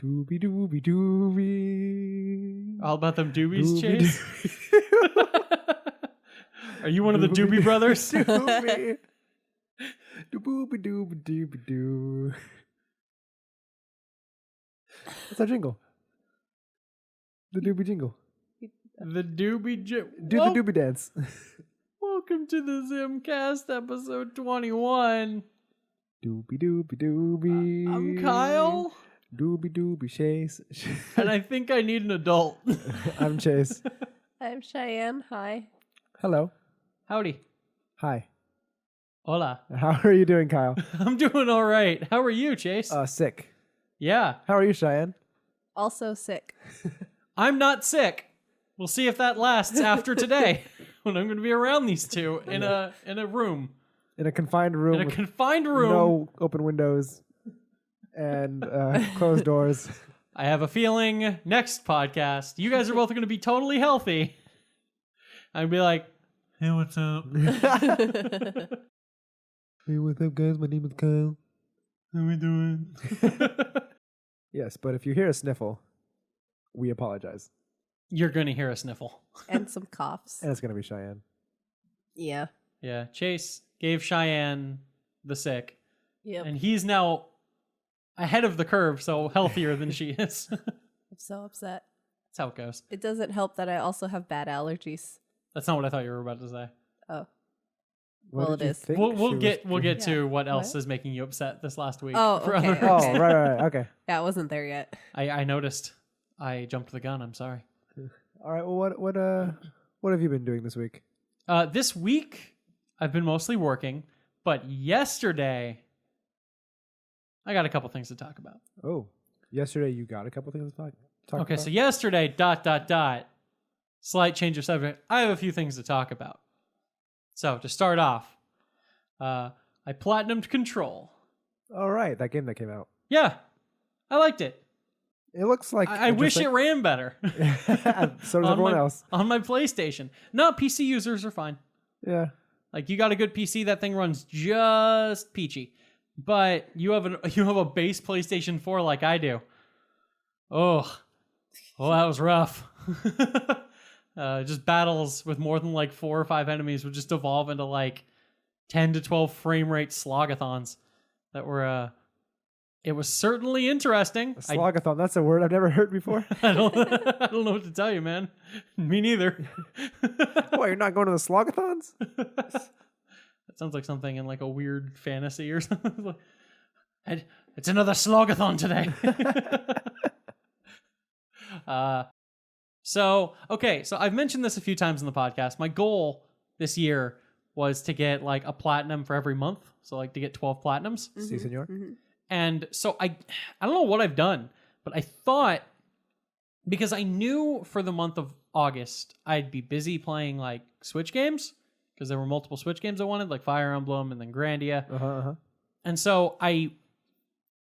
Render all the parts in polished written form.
Doobie doobie doobie. All about them doobies, Doobie Chase? Are you one of the Doobie Doobie brothers? doobie. Doobie doobie doobie doo. That's our jingle. The doobie jingle. The Doobie... Do the doobie dance. Welcome to the ZymCast episode 21. Doobie doobie doobie. I'm Kyle. Doobie doobie Chase. And I think I need an adult. I'm Chase. I'm Cheyenne. Hi. Hello. Howdy. Hi. Hola. How are you doing, Kyle? I'm doing all right. How are you, Chase? Sick. Yeah. How are you, Cheyenne? Also sick. I'm not sick. We'll see if that lasts after today, when I'm going to be around these two in a room. In a confined room. In a with confined room. no open windows and closed doors. I have a feeling next podcast, you guys are both going to be totally healthy. I'd be like, hey, what's up? Hey, what's up, guys? My name is Kyle. How we doing? Yes, but if you hear a sniffle, we apologize. You're going to hear a sniffle. And some coughs. And it's going to be Cheyenne. Yeah. Yeah, Chase gave Cheyenne the sick, Yep. and he's now ahead of the curve, so healthier than she is. That's I'm so upset. how it goes. It doesn't help that I also have bad allergies. That's not what I thought you were about to say. Oh. What Well, did it you is. think We'll she get was to Yeah. what else What? is making you upset this last week. Oh, for okay, other okay. Oh, right. Okay. Yeah, I wasn't there yet. I noticed. I jumped the gun. I'm sorry. All right. Well, what have you been doing this week? This week, I've been mostly working, but yesterday, I got a couple things to talk about. Oh, yesterday you got a couple things to talk Okay, about? so yesterday, ... Slight change of subject. I have a few things to talk about. So, to start off, I platinumed Control. All right, that game that came out. Yeah, I liked it. It looks like I wish it ran better. So does everyone else. On my PlayStation. No, PC users are fine. Yeah. Like, you got a good PC, that thing runs just peachy. But you have a base PlayStation 4 like I do. Oh, that was rough. Just battles with more than like 4 or 5 enemies would just evolve into like 10 to 12 frame rate slogathons that were it was certainly interesting. A slogathon, that's a word I've never heard before. I don't know what to tell you, man. Me neither. What, you're not going to the slogathons? That sounds like something in like a weird fantasy or something. It's another slogathon today. So I've mentioned this a few times in the podcast. My goal this year was to get like a platinum for every month. So like to get 12 platinums. Si, senor. Mm-hmm. And so I don't know what I've done, but I thought, because I knew for the month of August, I'd be busy playing like Switch games, because there were multiple Switch games I wanted, like Fire Emblem and then Grandia. And so I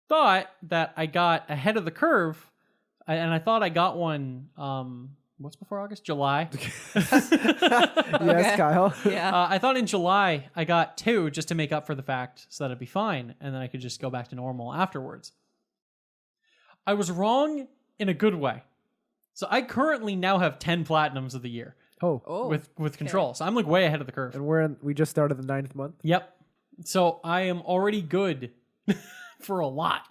thought that I got ahead of the curve, and I thought I got one, what's before August? July. Yes, Okay. Kyle. Yeah. I thought in July I got 2 just to make up for the fact so that it'd be fine, and then I could just go back to normal afterwards. I was wrong in a good way. So I currently now have 10 platinums of the year Oh. with Control. So I'm like way ahead of the curve. And we just started the 9th month. Yep. So I am already good for a lot.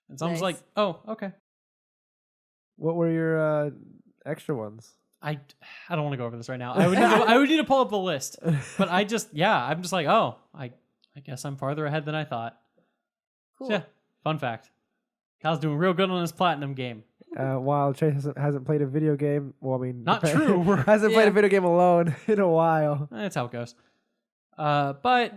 And so I was Nice. like, oh, okay. What were your extra ones? I don't want to go over this right now. I would need to pull up the list. But I'm just like, oh, I guess I'm farther ahead than I thought. Cool. So, yeah, fun fact. Kyle's doing real good on his platinum game. While Chase hasn't played a video game. Well, I mean, Not true. hasn't played Yeah. a video game alone in a while. That's how it goes. But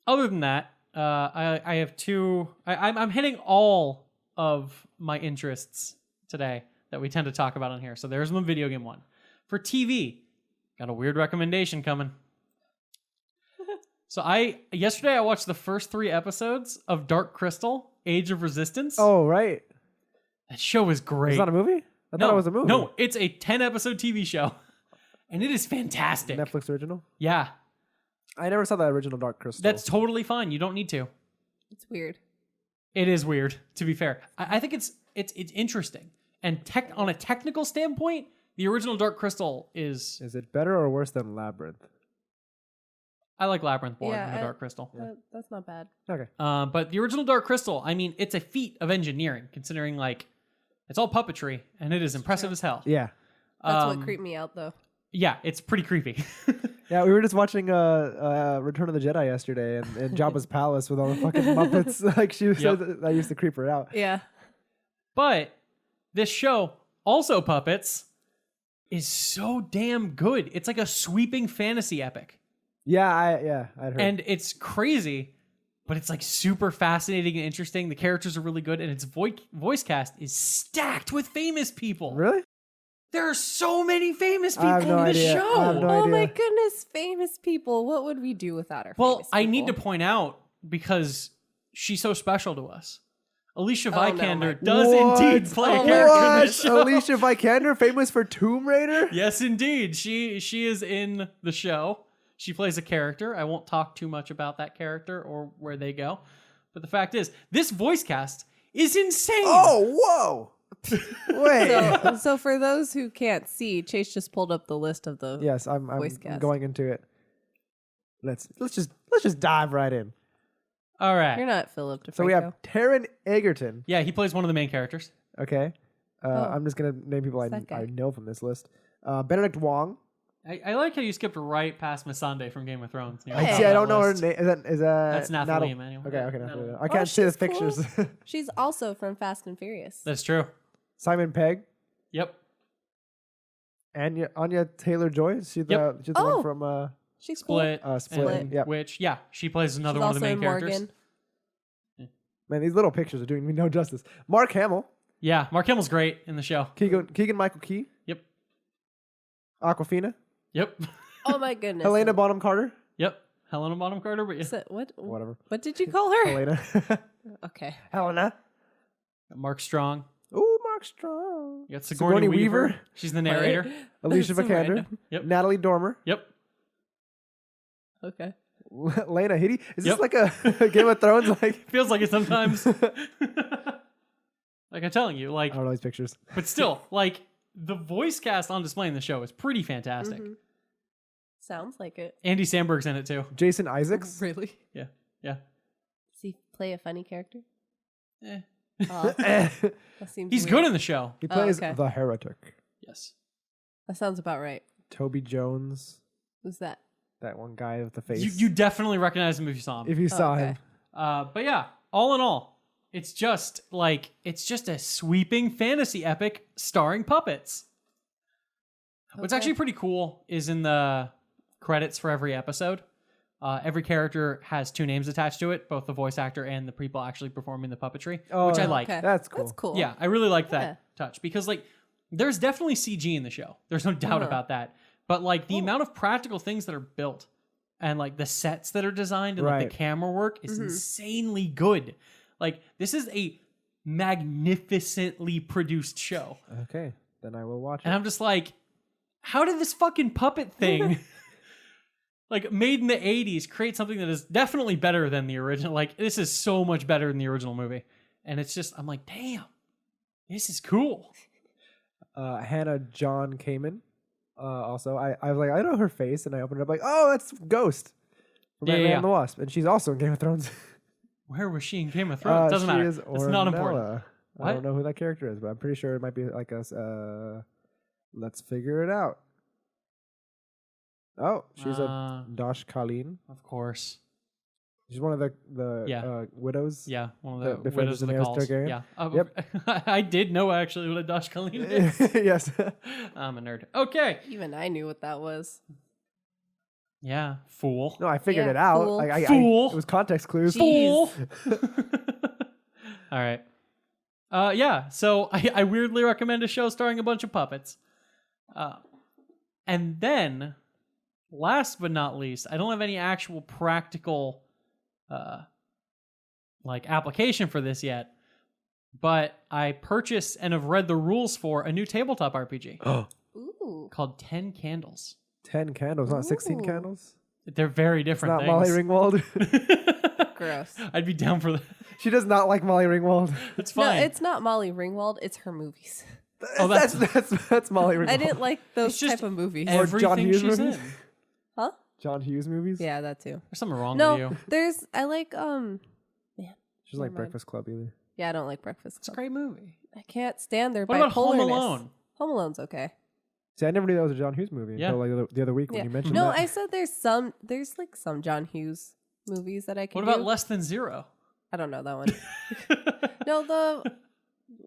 other than that, I have 2. I'm hitting all of my interests today that we tend to talk about on here. So there's my video game one. For TV, got a weird recommendation coming. So yesterday I watched the first 3 episodes of Dark Crystal: Age of Resistance. Oh, right. That show is great. It's not a movie? I thought it was a movie. No, it's a 10-episode TV show. And it is fantastic. Netflix original? Yeah. I never saw that original Dark Crystal. That's totally fine. You don't need to. It's weird. It is weird, to be fair. I think it's interesting. And on a technical standpoint, the original Dark Crystal is... Is it better or worse than Labyrinth? I like Labyrinth more Yeah, than the Dark Crystal. That's not bad. Okay. But the original Dark Crystal, I mean, it's a feat of engineering, considering, like, it's all puppetry, and it is impressive as hell. Yeah. That's what creeped me out, though. Yeah, it's pretty creepy. Yeah, we were just watching Return of the Jedi yesterday, and in Jabba's palace with all the fucking Muppets. Like she said, that used to creep her out. Yeah. But this show, also puppets, is so damn good. It's like a sweeping fantasy epic. Yeah, I'd heard. And it's crazy, but it's like super fascinating and interesting. The characters are really good, and its voice cast is stacked with famous people. Really? There are so many famous I have people no in this idea. show. I have no Oh idea. my goodness, famous people. What would we do without our Well, famous I need to people? point out, because she's so special to us, Alicia Oh, no, Vikander Mike. does What? indeed play a Oh, character in What? this show. Alicia Vikander, famous for Tomb Raider? Yes, indeed. She is in the show. She plays a character. I won't talk too much about that character or where they go. But the fact is, this voice cast is insane. Oh, whoa! Wait. So for those who can't see, Chase just pulled up the list of the Yes, I'm voice cast. going into it. Let's just dive right in. All right. You're not Philip DeFranco. So we have Taron Egerton. Yeah, he plays one of the main characters. Okay. I'm just gonna name people Who's that guy? I know from this list. Benedict Wong. I like how you skipped right past Missandei from Game of Thrones. You're Hey. on See, I that don't know her list. name. Is that That's Nathalie Emmanuel. Okay, Yeah, Nathalie. Nathalie. I can't see the she's cool. pictures. She's also from Fast and Furious. That's true. Simon Pegg. Yep. Anya Taylor-Joy. She's the Oh. one from She's cool. Split. Split. And Yep. Which, yeah, she plays another She's one of the also main in characters. Morgan. Man, these little pictures are doing me no justice. Mark Hamill. Yeah, Mark Hamill's great in the show. Keegan Michael Key. Yep. Aquafina. Yep. Oh my goodness. Helena Bonham Carter. Yep. Helena Bonham Carter. But yeah. What Whatever. What did you call her? Helena. Okay. Helena. Mark Strong. Ooh, Mark Strong. You got Sigourney Weaver. She's the narrator. Right. Alicia That's Vikander. random. Yep. Natalie Dormer. Yep. Okay. Lena Headey. Is Yep. this like a Game of Thrones? Like Feels like it sometimes. Like I'm telling you, like, I don't know these pictures. but still, like, the voice cast on display in the show is pretty fantastic. Mhm. Sounds like it. Andy Samberg's in it too. Jason Isaacs. Really? Yeah. Yeah. Does he play a funny character? Eh. Oh, He that seems He's weird. good in the show. plays okay. the Heretic. Yes. That sounds about right. Toby Jones. Who's that? That one guy with the face. You definitely recognize him if you saw him. if you saw okay. him. But yeah, all in all, it's just a sweeping fantasy epic starring puppets. What's Okay. actually pretty cool is in the credits for every episode, every character has two names attached to it, both the voice actor and the people actually performing the puppetry, Oh, which I like. Okay. That's cool. That's cool. Yeah, I really like that Yeah. touch because like there's definitely CG in the show. There's no doubt about that. But like the amount of practical things that are built and like the sets that are designed and like Right. the camera work is insanely good. Like this is a magnificently produced show. Okay, then I will watch And it. I'm just like, how did this fucking puppet thing like made in the 80s create something that is definitely better than the original? Like this is so much better than the original movie. And it's just I'm like, damn, this is cool. Hannah John Kamen. Also, I was like, I know her face, and I opened it up like, oh, that's Ghost from Yeah, Ant-Man yeah. and the Wasp, and she's also in Game of Thrones. Where was she in Game of Thrones? Doesn't she matter. is It's not important. Ornella. I What? don't know who that character is, but I'm pretty sure it might be like us. Let's figure it out. Oh, she's a Dosh Colleen. Of course. She's one of the Yeah. widows. Yeah, one The of the Princess widows of the Daenerys calls. Targaryen? Yeah. Yep. I did know actually what a Dosh Colleen is. Yes. I'm a nerd. Okay. Even I knew what that was. Yeah. Fool. No, I figured Yeah, it out. fool. Like, Fool. it was context clues. Fool. All right. Yeah. So I weirdly recommend a show starring a bunch of puppets. And then, last but not least, I don't have any actual practical, like application for this yet. But I purchased and have read the rules for a new tabletop RPG Ooh. called 10 Candles. 10 candles, not 16 Ooh. candles. They're very It's different not Molly things. Ringwald. Gross. I'd be down for that. She does not like Molly Ringwald. It's No, fine. it's not Molly Ringwald. It's her movies. Oh, that's Molly Ringwald. I didn't like those It's just type of movies. everything John Hughes she's movies? in. Huh? John Hughes movies. Yeah, that too. There's something wrong No, with you. I like man. She's like Never mind. Breakfast Club either. Yeah, I don't like Breakfast It's a Club. great movie. I can't stand their What about Home bipolarness. Alone? Home Alone's okay. See, I never knew that was a John Hughes movie Yeah. until like the other week when Yeah. you mentioned No, that. I said there's like some John Hughes movies that I can What about do. Less Than Zero? I don't know that one. No,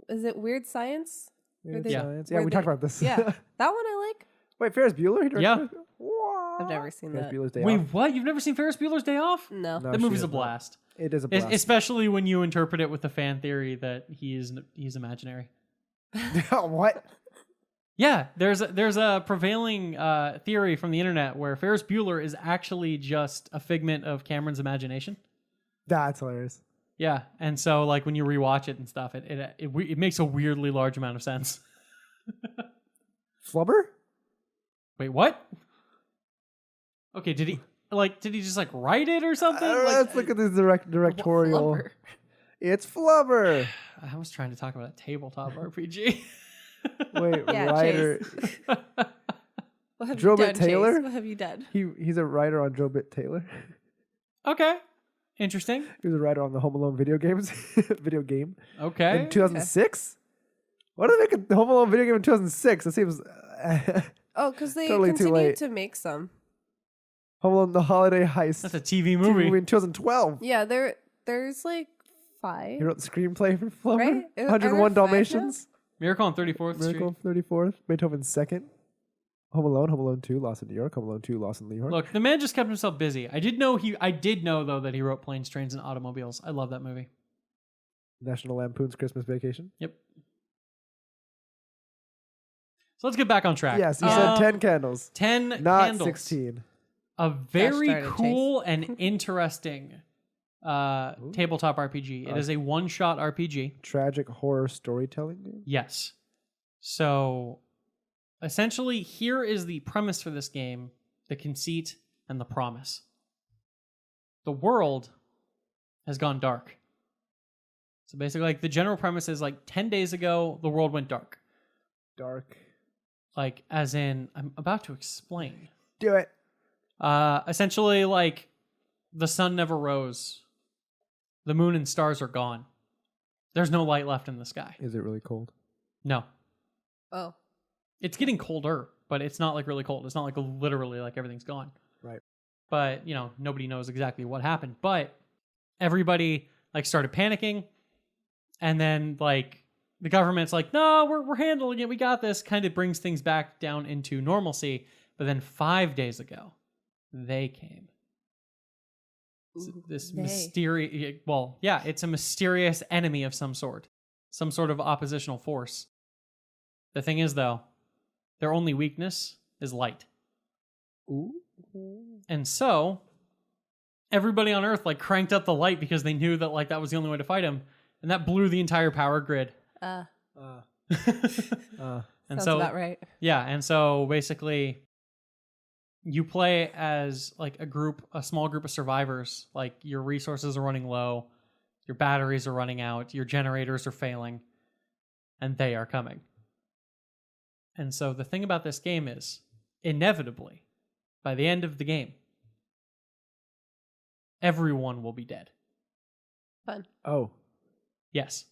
is it Weird Science? Weird they- Science. Yeah, where we they- talked about this. Yeah, that one I like. Wait, Ferris Bueller? He directed Yeah. Ferris Bueller? What? I've never seen Ferris that. Bueller's Day Wait, Off. what? You've never seen Ferris Bueller's Day Off? No. No, That she movie's a has not. blast. It is a blast. Especially when you interpret it with the fan theory that he's imaginary. What? Yeah, there's a prevailing theory from the internet where Ferris Bueller is actually just a figment of Cameron's imagination. That's hilarious. Yeah, and so like when you rewatch it and stuff, it makes a weirdly large amount of sense. Flubber? Wait, what? Okay, did he just like write it or something? Let's look at this directorial. Flubber. It's Flubber. I was trying to talk about a tabletop RPG. Wait, Yeah, writer. What have Drobit you done, Taylor? Chase? What have you done? He's a writer on Drobit Taylor. Okay, interesting. He was a writer on the Home Alone video game Okay, in 2006. What did they make a Home Alone video game in 2006? That seems Oh, because they Totally too continued late. to make some. Home Alone: The Holiday Heist. that's a TV TV movie. in 2012. Yeah, there's like 5. He wrote the screenplay for Flubber. Right? Are there 101 5 now? Dalmatians. Miracle on 34th Miracle, Street. 34th. Beethoven's Second. Home Alone 2, Lost in New York. Home Alone 2, Lost in New York. Look, the man just kept himself busy. I did know though that he wrote Planes, Trains, and Automobiles. I love that movie. National Lampoon's Christmas Vacation. Yep. So let's get back on track. Yes, you said 10 candles, 10 not candles. 16. A very started, cool and interesting tabletop RPG. It is a one-shot RPG. Tragic horror storytelling game. Yes. So essentially, here is the premise for this game, the conceit, and the promise. The world has gone dark. So basically, like the general premise is like 10 days ago, the world went dark. Dark. Like, as in, I'm about to explain. Do it. Essentially, like, the sun never rose. The moon and stars are gone. There's no light left in the sky. Is it really cold? No. Oh. It's getting colder, but it's not like really cold. It's not like literally like everything's gone. Right. But, you know, nobody knows exactly what happened. But everybody like started panicking. And then like the government's like, no, we're handling it. We got this. Kind of brings things back down into normalcy. But then 5 days ago, they came. This mysterious, well, yeah, it's a mysterious enemy of some sort. Some sort of oppositional force. The thing is, though, their only weakness is light. Ooh. And so everybody on Earth like cranked up the light because they knew that like that was the only way to fight him, and that blew the entire power grid. Sounds And so about right. yeah, and so basically you play as like a small group of survivors. Like your resources are running low, your batteries are running out, your generators are failing, and they are coming. And so the thing about this game is, inevitably, by the end of the game, everyone will be dead. Fun. Oh. Yes.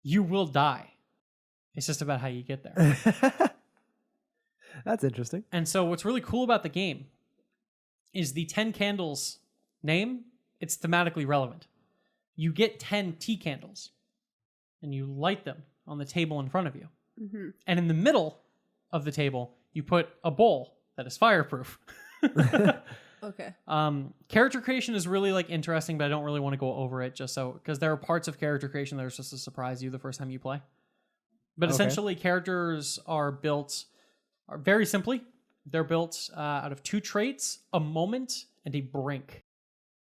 You will die. It's just about how you get there. That's interesting. And so what's really cool about the game is the 10 candles name, it's thematically relevant. You get 10 tea candles and you light them on the table in front of you. Mm-hmm. And in the middle of the table, you put a bowl that is fireproof. Okay. Character creation is really like interesting, but I don't really want to go over it just so because there are parts of character creation that are just to surprise you the first time you play. But essentially, characters are built very simply. They're built out of 2 traits, a moment, and a brink.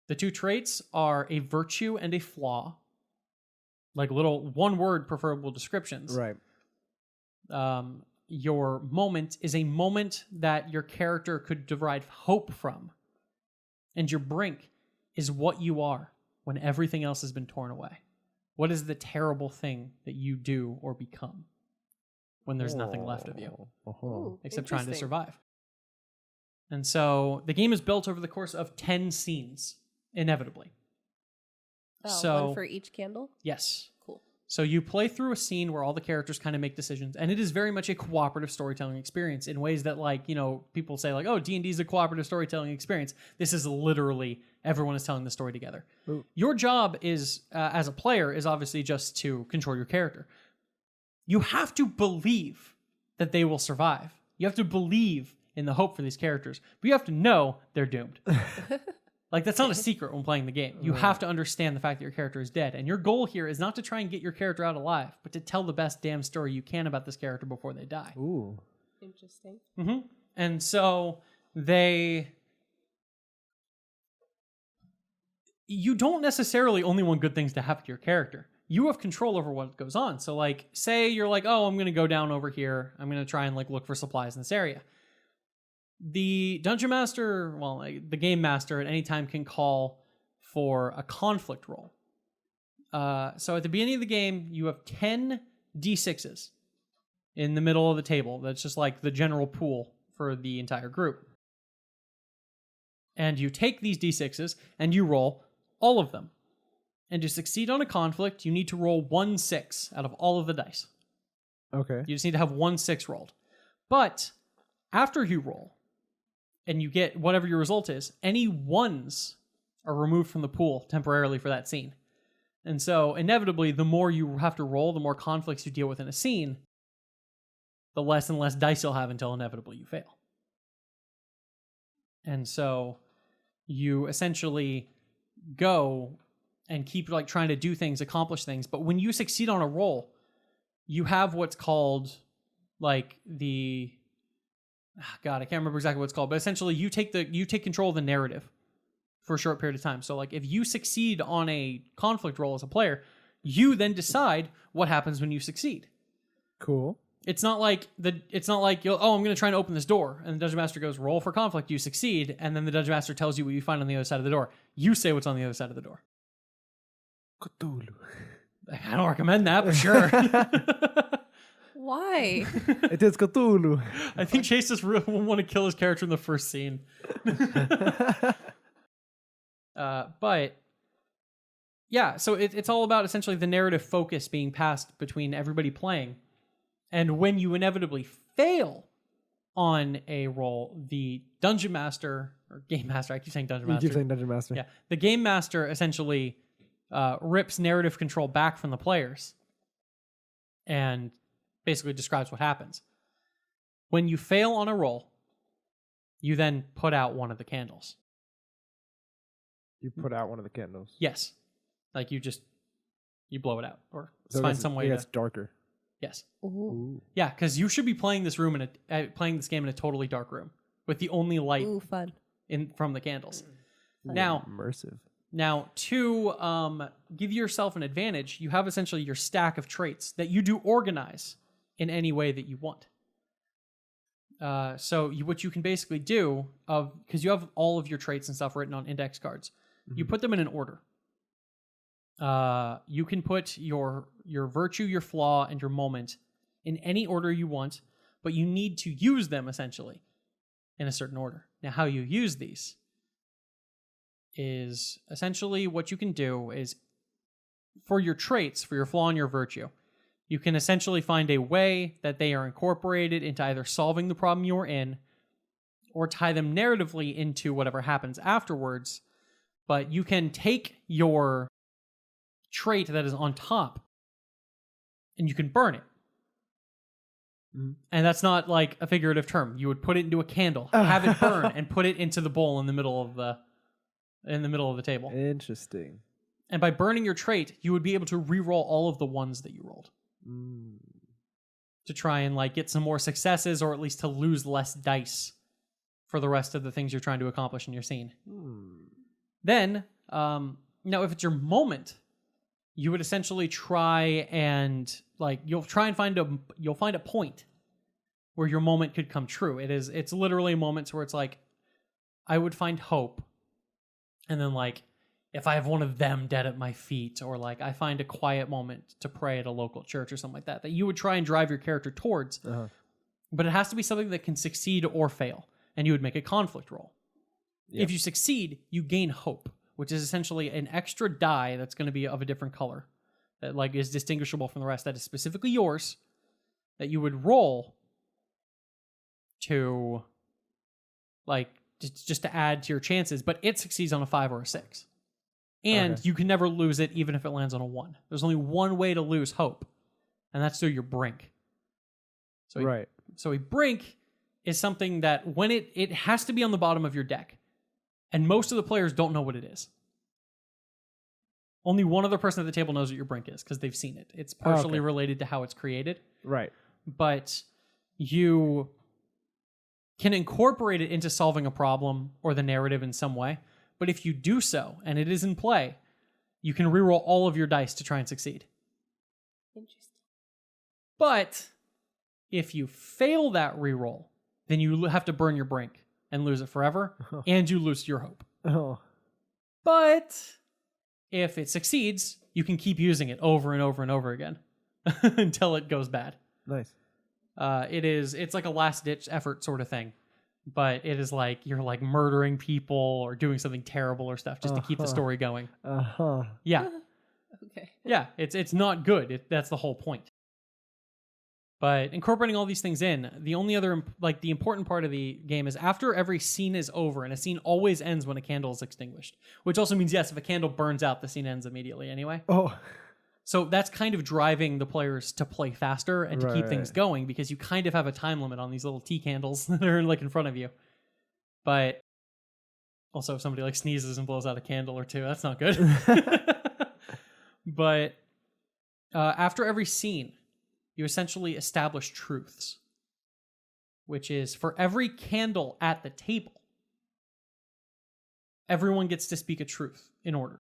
The 2 traits are a virtue and a flaw, like little one-word preferable descriptions. Right. Your moment is a moment that your character could derive hope from. And your brink is what you are when everything else has been torn away. What is the terrible thing that you do or become when there's nothing left of you Ooh, except trying to interesting. survive? And so the game is built over the course of 10 scenes, inevitably. Oh, So- one for each candle? Yes. Cool. So you play through a scene where all the characters kind of make decisions, and it is very much a cooperative storytelling experience in ways that, like, you know, people say like, oh, D&D is a cooperative storytelling experience. This is literally everyone is telling the story together. Ooh. Your job is, as a player, is obviously just to control your character. You have to believe that they will survive. You have to believe in the hope for these characters, but you have to know they're doomed. Like, that's not a secret when playing the game. You have to understand the fact that your character is dead. And your goal here is not to try and get your character out alive, but to tell the best damn story you can about this character before they die. Ooh. Interesting. Mm-hmm. And so you don't necessarily only want good things to happen to your character. You have control over what goes on. So, like, say you're like, oh, I'm going to go down over here. I'm going to try and, like, look for supplies in this area. The dungeon master, well, like, the game master at any time can call for a conflict roll. So at the beginning of the game, you have 10 d6s in the middle of the table. That's just like the general pool for the entire group. And you take these d6s and you roll all of them. And to succeed on a conflict, you need to roll 1 6 out of all of the dice. Okay. You just need to have 1 6 rolled. But after you roll, and you get whatever your result is, any ones are removed from the pool temporarily for that scene. And so, inevitably, the more you have to roll, the more conflicts you deal with in a scene, the less and less dice you'll have until inevitably you fail. And so, you essentially go and keep, like, trying to do things, accomplish things. But when you succeed on a roll, you have what's called, like, the... God, I can't remember exactly what it's called, but essentially you take control of the narrative for a short period of time. So, like, if you succeed on a conflict roll as a player, you then decide what happens when you succeed. Cool. It's not like you'll, oh, I'm going to try and open this door, and the dungeon master goes, roll for conflict, you succeed, and then the dungeon master tells you what you find on the other side of the door. You say what's on the other side of the door. Cthulhu. I don't recommend that, but sure. Why? It is Cthulhu. I think Chase just really want to kill his character in the first scene. But yeah, so it's all about essentially the narrative focus being passed between everybody playing. And when you inevitably fail on a roll, the dungeon master, or game master, I keep saying dungeon You master. keep saying Dungeon Master. Yeah, the game master essentially rips narrative control back from the players and basically describes what happens. When you fail on a roll, you then put out one of the candles. You put out one of the candles. Yes. Like you blow it out or So find some way It's to... darker. Yes. Ooh. Ooh. Yeah, because you should be playing this game in a totally dark room with the only light Ooh, fun. from the candles. Fun. Now, Immersive. to give yourself an advantage, you have essentially your stack of traits that you do organize in any way that you want. What you can basically do, because you have all of your traits and stuff written on index cards, you put them in an order. You can put your virtue, your flaw, and your moment in any order you want, but you need to use them essentially in a certain order. Now, how you use these is essentially what you can do is for your traits, for your flaw and your virtue, you can essentially find a way that they are incorporated into either solving the problem you're in or tie them narratively into whatever happens afterwards. But you can take your trait that is on top and you can burn it. And that's not like a figurative term. You would put it into a candle, have it burn, and put it into the bowl in the middle of the table. Interesting. And by burning your trait, you would be able to re-roll all of the ones that you rolled. To try and like get some more successes, or at least to lose less dice for the rest of the things you're trying to accomplish in your scene. Then, now if it's your moment, you would essentially try and like you'll find a point where your moment could come true. It's literally moments where it's like I would find hope, and then like if I have one of them dead at my feet, or like I find a quiet moment to pray at a local church or something like that you would try and drive your character towards. But it has to be something that can succeed or fail, and you would make a conflict roll. Yep. If you succeed, you gain hope, which is essentially an extra die that's going to be of a different color that like is distinguishable from the rest, that is specifically yours, that you would roll to like just to add to your chances, but it succeeds on a 5 or a 6. And you can never lose it even if it lands on a 1. There's only one way to lose hope, and that's through your brink. So a brink is something that when it has to be on the bottom of your deck, and most of the players don't know what it is. Only one other person at the table knows what your brink is because they've seen it. It's partially related to how it's created. Right. But you can incorporate it into solving a problem or the narrative in some way. But if you do so, and it is in play, you can reroll all of your dice to try and succeed. Interesting. But if you fail that reroll, then you have to burn your brink and lose it forever, and you lose your hope. But if it succeeds, you can keep using it over and over and over again until it goes bad. Nice. It's like a last-ditch effort sort of thing. But it is like you're like murdering people or doing something terrible or stuff just to keep the story going. Yeah. Okay. Yeah, it's not good. That's the whole point. But incorporating all these things in, the only other, like the important part of the game is after every scene is over, and a scene always ends when a candle is extinguished. Which also means, yes, if a candle burns out, the scene ends immediately anyway. So that's kind of driving the players to play faster and to keep things going, because you kind of have a time limit on these little tea candles that are like in front of you. But also if somebody like sneezes and blows out a candle or two, that's not good. But after every scene, you essentially establish truths, which is for every candle at the table, everyone gets to speak a truth in order.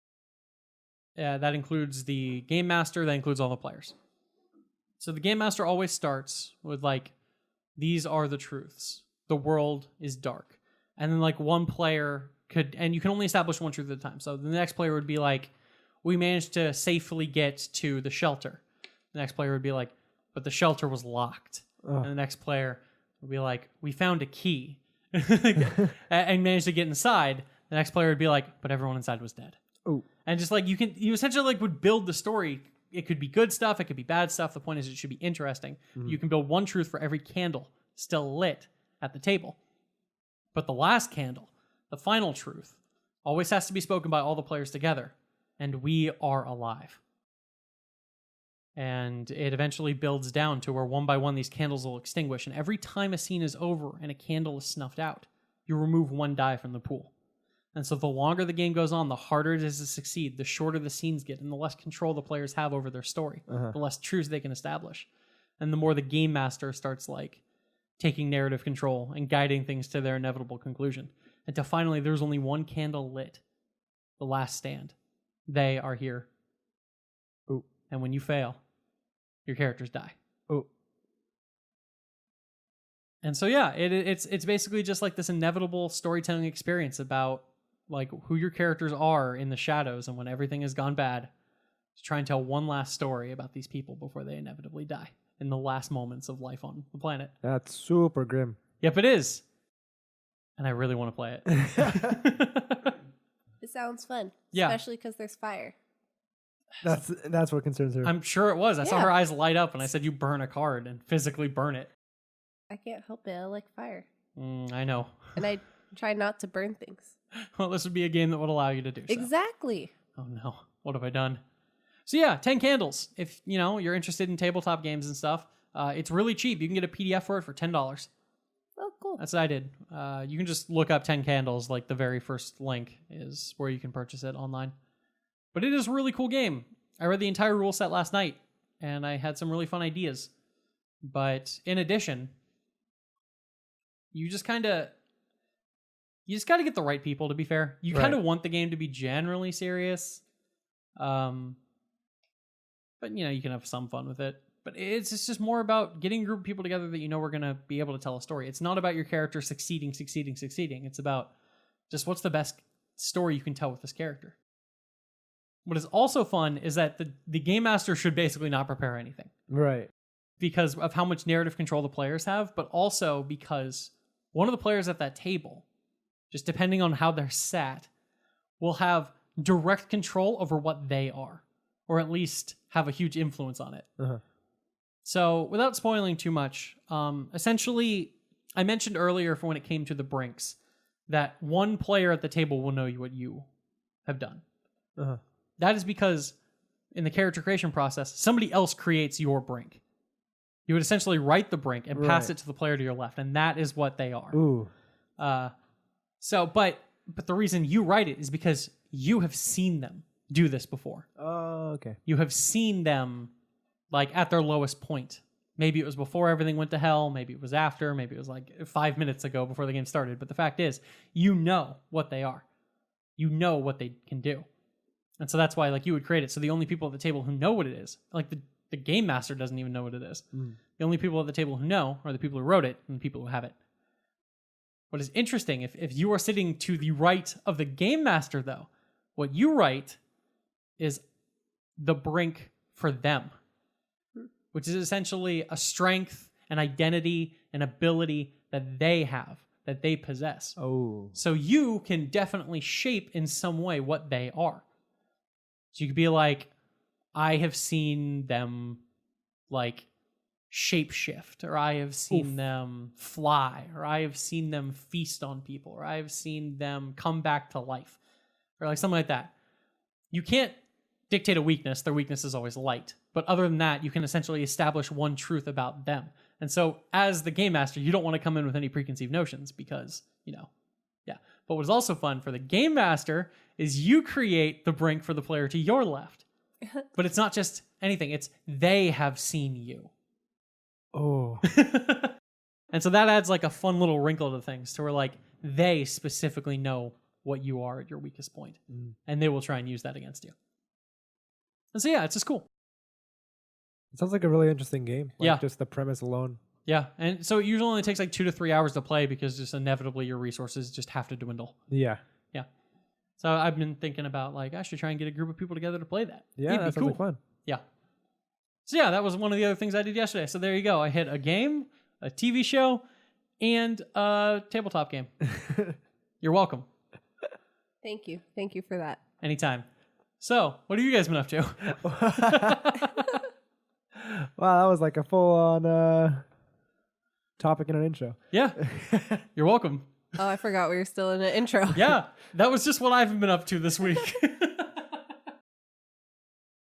That includes the game master, that includes all the players. So the game master always starts with like, these are the truths. The world is dark. And then like one player could, and you can only establish one truth at a time. So the next player would be like, we managed to safely get to the shelter. The next player would be like, but the shelter was locked. And the next player would be like, we found a key and managed to get inside. The next player would be like, but everyone inside was dead. And just like you essentially like would build the story. It could be good stuff, it could be bad stuff. The point is it should be interesting. You can build one truth for every candle still lit at the table. But the last candle, the final truth, always has to be spoken by all the players together. And we are alive. And it eventually builds down to where one by one these candles will extinguish. And every time a scene is over and a candle is snuffed out, you remove one die from the pool. And so the longer the game goes on, the harder it is to succeed, the shorter the scenes get, and the less control the players have over their story, the less truths they can establish. And the more the game master starts like taking narrative control and guiding things to their inevitable conclusion. Until finally there's only one candle lit. The last stand. They are here. And when you fail, your characters die. And so yeah, it's basically just like this inevitable storytelling experience about like who your characters are in the shadows, and when everything has gone bad, to try and tell one last story about these people before they inevitably die in the last moments of life on the planet. That's super grim. Yep, it is. And I really want to play it. It sounds fun. Yeah. Especially because there's fire. That's what concerns her. I'm sure it was. I saw Yeah. her eyes light up and I said, you burn a card and physically burn it. I can't help it. I like fire. I know. And I try not to burn things. Well, this would be a game that would allow you to do so. Exactly. Oh no, what have I done? So yeah, 10 candles. If you're interested in tabletop games and stuff, it's really cheap. You can get a PDF for it for $10. Oh, cool. That's what I did. You can just look up 10 candles. Like the very first link is where you can purchase it online. But it is a really cool game. I read the entire rule set last night, and I had some really fun ideas. But in addition, you just got to get the right people, to be fair. You kind of want the game to be generally serious. But you can have some fun with it. But it's just more about getting a group of people together that we're going to be able to tell a story. It's not about your character succeeding. It's about just what's the best story you can tell with this character. what is also fun is that the game master should basically not prepare anything Right. because of how much narrative control the players have, but also because one of the players at that table, just depending on how they're sat, will have direct control over what they are, or at least have a huge influence on it. Uh-huh. So without spoiling too much, essentially, I mentioned earlier for when it came to the Brinks, that one player at the table will know what you have done. Uh-huh. That is because in the character creation process, somebody else creates your Brink. You would essentially write the Brink and pass it to the player to your left, and that is what they are. Ooh. But the reason you write it is because you have seen them do this before. Oh, okay. You have seen them like at their lowest point. Maybe it was before everything went to hell. Maybe it was after. Maybe it was like 5 minutes ago before the game started. But the fact is, you know what they are. You know what they can do. And so that's why like you would create it. So the only people at the table who know what it is, like the game master doesn't even know what it is. The only people at the table who know are the people who wrote it and the people who have it. What is interesting, if you are sitting to the right of the game master, though, what you write is the Brink for them, which is essentially a strength, an identity, an ability that they have, that they possess. Oh. So you can definitely shape in some way what they are. So you could be like, I have seen them like shapeshift, or I have seen them fly, or I have seen them feast on people, or I have seen them come back to life, or like something like that. You can't dictate a weakness. Their weakness is always light. But other than that, you can essentially establish one truth about them. And so as the game master, you don't want to come in with any preconceived notions because, yeah. But what is also fun for the game master is you create the Brink for the player to your left. But it's not just anything. It's they have seen you. Oh. And so that adds like a fun little wrinkle to things to where like they specifically know what you are at your weakest point. And they will try and use that against you. And so yeah, it's just cool. It sounds like a really interesting game. Like Yeah. Just the premise alone. Yeah. And so it usually only takes like 2 to 3 hours to play because just inevitably your resources just have to dwindle. Yeah. Yeah. So I've been thinking about like I should try and get a group of people together to play that. Yeah, It'd be that sounds like fun. Yeah. So yeah, that was one of the other things I did yesterday. So there you go. I hit a game, a TV show, and a tabletop game. You're welcome. Thank you. Thank you for that. Anytime. So, what have you guys been up to? Wow, that was like a full-on topic and an intro. Yeah. You're welcome. Oh, I forgot we were still in an intro. Yeah. That was just what I've been up to this week.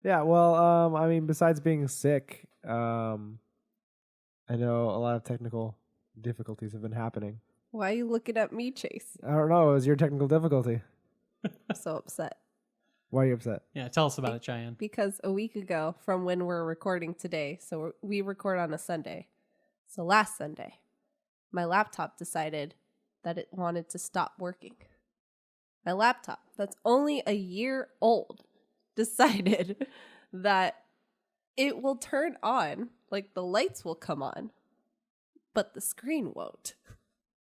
Yeah, well, I mean, besides being sick, I know a lot of technical difficulties have been happening. Why are you looking at me, Chase? I don't know. It was your technical difficulty. I'm so upset. Why are you upset? Yeah, tell us about it, Cheyenne. Because a week ago from when we're recording today, so we record on a Sunday. So last Sunday, my laptop decided that it wanted to stop working. My laptop, that's only a year old, decided that it will turn on, like the lights will come on, but the screen won't.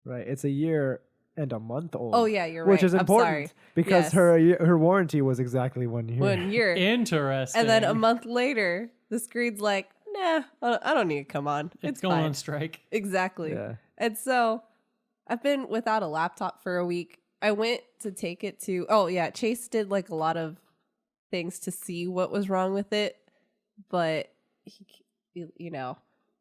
Right. It's a year and a month old. Oh yeah, you're right. Which is important I'm sorry. because Yes. her warranty was exactly 1 year. 1 year. Interesting. And then a month later, the screen's like, nah, I don't need to come on. It's going fine. on strike. Exactly. Yeah. And so I've been without a laptop for a week. I went to take it to, Chase did like a lot of things to see what was wrong with it. But,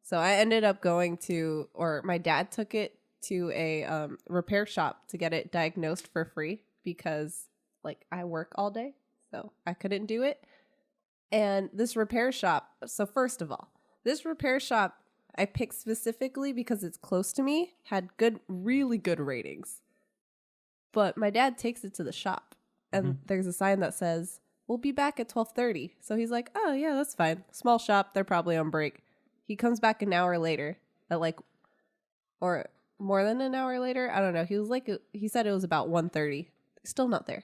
so I ended up going to, or my dad took it to a repair shop to get it diagnosed for free because like I work all day, so I couldn't do it. And this repair shop, so first of all, this repair shop I picked specifically because it's close to me, had really good ratings. But my dad takes it to the shop and there's a sign that says, we'll be back at 12:30. So he's like, oh yeah, that's fine. Small shop, they're probably on break. He comes back an hour later at like, or more than an hour later. I don't know. He said it was about 1:30. Still not there.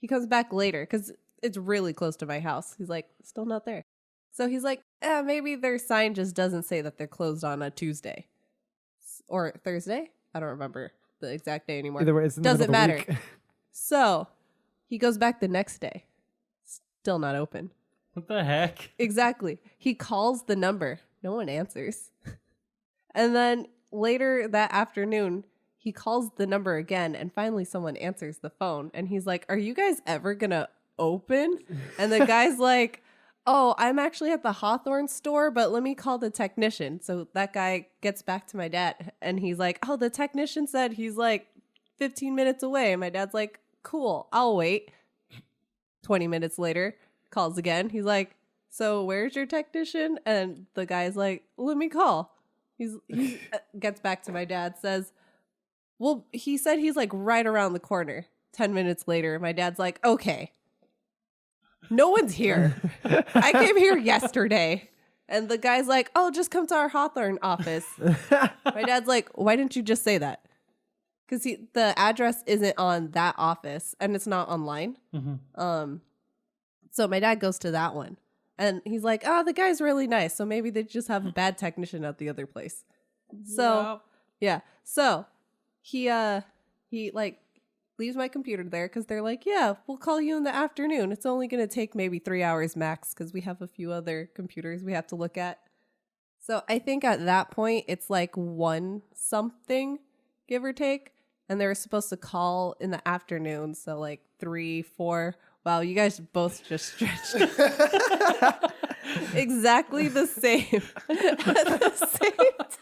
He comes back later because it's really close to my house. He's like, still not there. So he's like, maybe their sign just doesn't say that they're closed on a Tuesday or Thursday. I don't remember the exact day anymore. Either way, it's in the doesn't middle of the matter. week. So he goes back the next day. still not open. What the heck? Exactly. He calls the number. No one answers. And then later that afternoon, he calls the number again, and finally someone answers the phone. And he's like, are you guys ever going to open? And the guy's like, oh, I'm actually at the Hawthorne store, but let me call the technician. So that guy gets back to my dad, and he's like, oh, the technician said he's like 15 minutes away. And my dad's like, cool, I'll wait. 20 minutes later, calls again. He's like, so where's your technician? And the guy's like, let me call. He gets back to my dad, says, well, he said he's like right around the corner. 10 minutes later, my dad's like, okay, no one's here. I came here yesterday. And the guy's like, oh, just come to our Hawthorne office. My dad's like, why didn't you just say that? Because the address isn't on that office and it's not online. Mm-hmm. So my dad goes to that one. And he's like, oh, the guy's really nice. So maybe they just have a bad technician at the other place. So, yeah. So he like leaves my computer there because they're like, yeah, we'll call you in the afternoon. It's only going to take maybe 3 hours max because we have a few other computers we have to look at. So I think at that point, it's like 1 something, give or take. And they were supposed to call in the afternoon. So like 3, 4. Wow, you guys both just stretched exactly the same at the same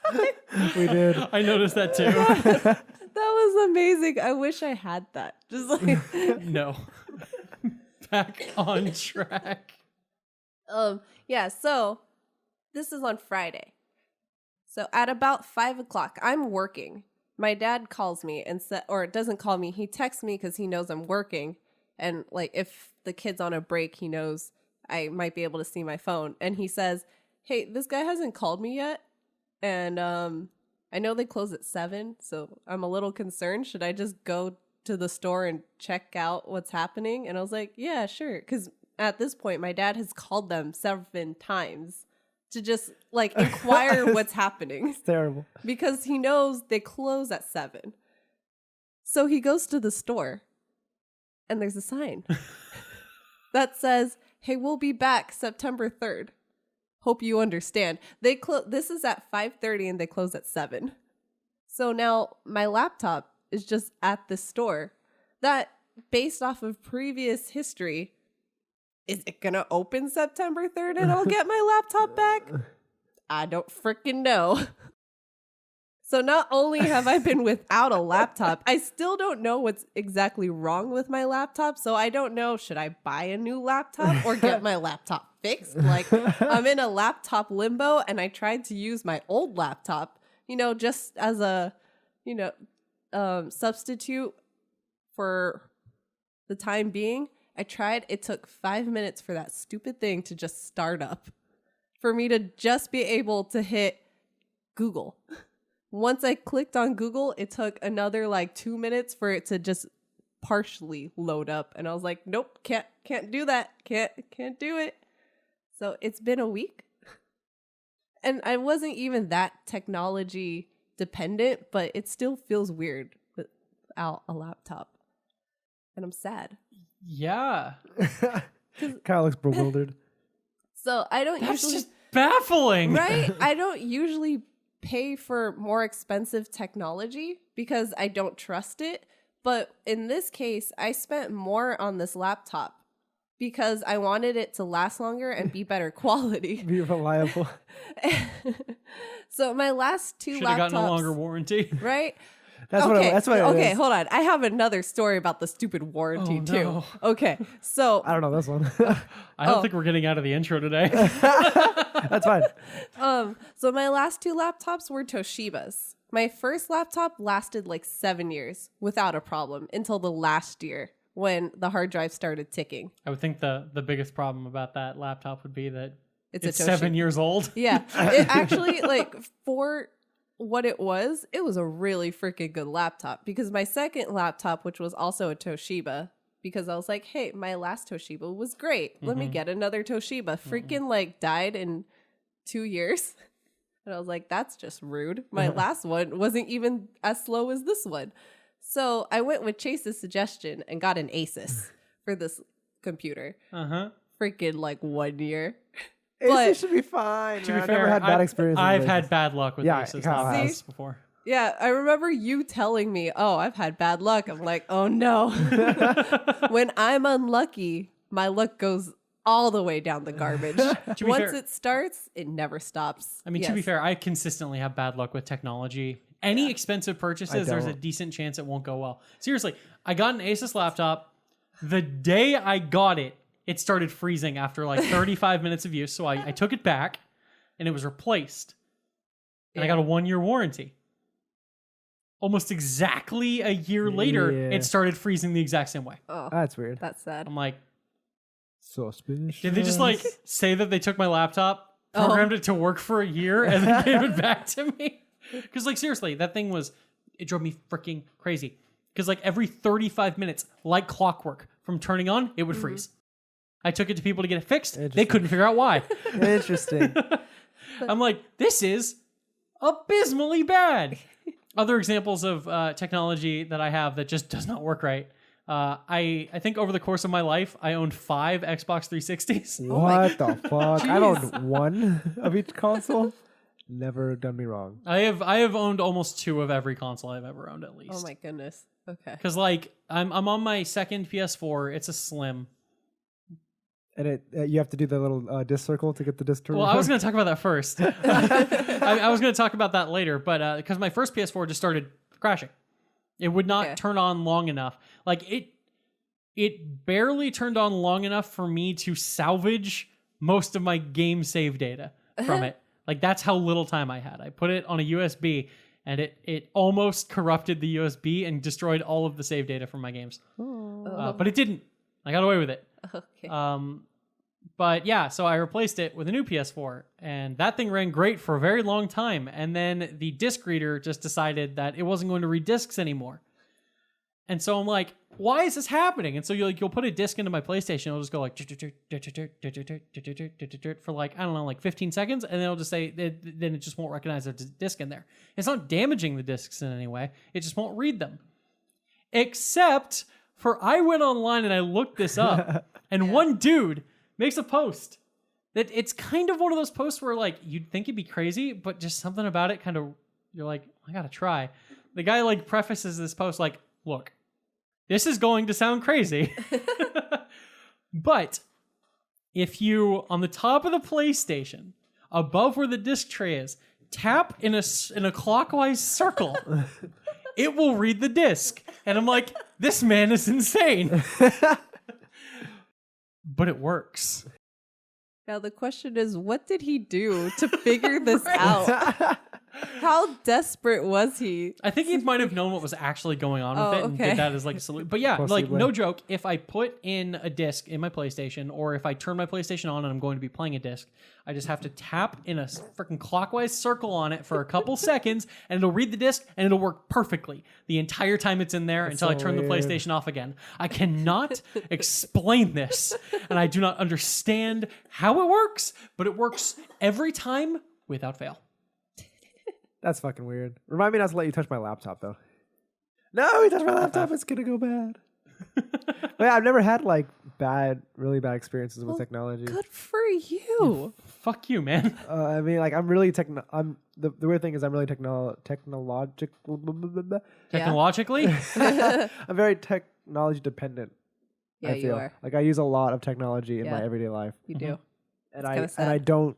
time. We did. I noticed that too. That was amazing. I wish I had that. Just like No. Back on track. Yeah, so this is on Friday. So at about 5 o'clock, I'm working. My dad calls me and or doesn't call me. He texts me because he knows I'm working. And like if the kid's on a break, he knows I might be able to see my phone. And he says, hey, this guy hasn't called me yet. And I know they close at 7, so I'm a little concerned. Should I just go to the store and check out what's happening? And I was like, yeah, sure. Because at this point, my dad has called them 7 times to just like inquire what's happening. It's terrible. Because he knows they close at 7. So he goes to the store. And there's a sign that says, hey, we'll be back September 3rd. Hope you understand. This is at 5:30 and they close at 7. So now my laptop is just at the store. That, based off of previous history, is it going to open September 3rd and I'll get my laptop back? I don't freaking know. So not only have I been without a laptop, I still don't know what's exactly wrong with my laptop. So I don't know, should I buy a new laptop or get my laptop fixed? Like I'm in a laptop limbo, and I tried to use my old laptop, just as a, substitute for the time being. I tried. It took 5 minutes for that stupid thing to just start up, for me to just be able to hit Google. Once I clicked on Google, it took another like 2 minutes for it to just partially load up. And I was like, nope, can't do that. Can't do it. So it's been a week. And I wasn't even that technology dependent, but it still feels weird without a laptop. And I'm sad. Yeah. Kyle looks bewildered. So I don't That's usually... just baffling. Right? I don't usually pay for more expensive technology because I don't trust it. But in this case, I spent more on this laptop because I wanted it to last longer and be better quality. Be reliable. So my last 2 laptops... Should have gotten a longer warranty. Right? That's what it okay, is. hold on. I have another story about the stupid warranty too. No. Okay, so... I don't know this one. I don't think we're getting out of the intro today. That's fine. So my last 2 laptops were Toshibas. My first laptop lasted like 7 years without a problem until the last year when the hard drive started ticking. I would think the biggest problem about that laptop would be that It's it's a Toshiba. 7 years old. Yeah, it actually, like, for what it was a really freaking good laptop, because my second laptop, which was also a Toshiba, because I was like, hey, my last Toshiba was great. Let me get another Toshiba. Freaking like died in 2 years. And I was like, that's just rude. My last one wasn't even as slow as this one. So I went with Chase's suggestion and got an Asus for this computer. Uh-huh. freaking like 1 year. Asus But- should be fine. To man. be I've fair, never had bad experiences. I've with had Asus. bad luck with Yeah, Asus Kyle laptops has. before. Yeah, I remember you telling me, "Oh, I've had bad luck." I'm like, "Oh no." When I'm unlucky, my luck goes all the way down the garbage. To be Once fair- it starts, it never stops. I mean, to be Yes. fair, I consistently have bad luck with technology. Any expensive purchases, there's a don't. decent chance it won't go well. Seriously, I got an Asus laptop. The day I got it, it started freezing after like 35 minutes of use. So I took it back and it was replaced. And I got a 1-year warranty. Almost exactly a year later, Yeah. it started freezing the exact same way. Oh, That's weird. that's sad. I'm like, Suspicious. did they just like say that they took my laptop, programmed it to work for a year, and then gave it back to me? Because like seriously, that thing it drove me freaking crazy. Because like every 35 minutes, like clockwork, from turning on, it would freeze. I took it to people to get it fixed. They Interesting. couldn't figure out why. Interesting. I'm like, this is abysmally bad. Other examples of technology that I have that just does not work right. I think over the course of my life, I owned 5 Xbox 360s. What the fuck? I owned one of each console. Never done me wrong. I have owned almost 2 of every console I've ever owned at least. Oh my goodness. Okay. Because like I'm on my second PS4. It's a Slim. And it you have to do the little disc circle to get the disc to Well, I was going to talk about that first. I was going to talk about that later, but because my first PS4 just started crashing, it would not turn on long enough. Like it barely turned on long enough for me to salvage most of my game save data from it. Like that's how little time I had. I put it on a USB, and it almost corrupted the USB and destroyed all of the save data from my games. But it didn't. I got away with it. Okay. But yeah, so I replaced it with a new PS4, and that thing ran great for a very long time. And then the disc reader just decided that it wasn't going to read discs anymore. And so I'm like, why is this happening? And so you'll put a disc into my PlayStation, it'll just go like for like, I don't know, like 15 seconds, and then it'll just say, then it just won't recognize there's a disc in there. It's not damaging the discs in any way, it just won't read them. Except for I went online and I looked this up, and one dude makes a post that it's kind of one of those posts where like you'd think it'd be crazy, but just something about it kind of, you're like, I gotta try. The guy like prefaces this post like, look, this is going to sound crazy, but if you, on the top of the PlayStation, above where the disc tray is, tap in a clockwise circle, it will read the disc. And I'm like, this man is insane. But it works. Now the question is, what did he do to figure this out? How desperate was he? I think he might have known what was actually going on with it and did that as like a solution. But yeah, like Possibly. no joke, if I put in a disc in my PlayStation, or if I turn my PlayStation on and I'm going to be playing a disc, I just have to tap in a freaking clockwise circle on it for a couple seconds, and it'll read the disc and it'll work perfectly the entire time it's in there until I turn the PlayStation off again. I cannot explain this, and I do not understand how it works, but it works every time without fail. That's fucking weird. Remind me not to let you touch my laptop, though. No, you touch my laptop, it's gonna go bad. But yeah, I've never had like really bad experiences with technology. Good for you. Fuck you, man. I mean, like I'm really I'm the weird thing is I'm really technological. Technologically, I'm very technology dependent. Yeah, I you feel are. like I use a lot of technology in my Yeah. everyday life, You do. and kinda I sad. don't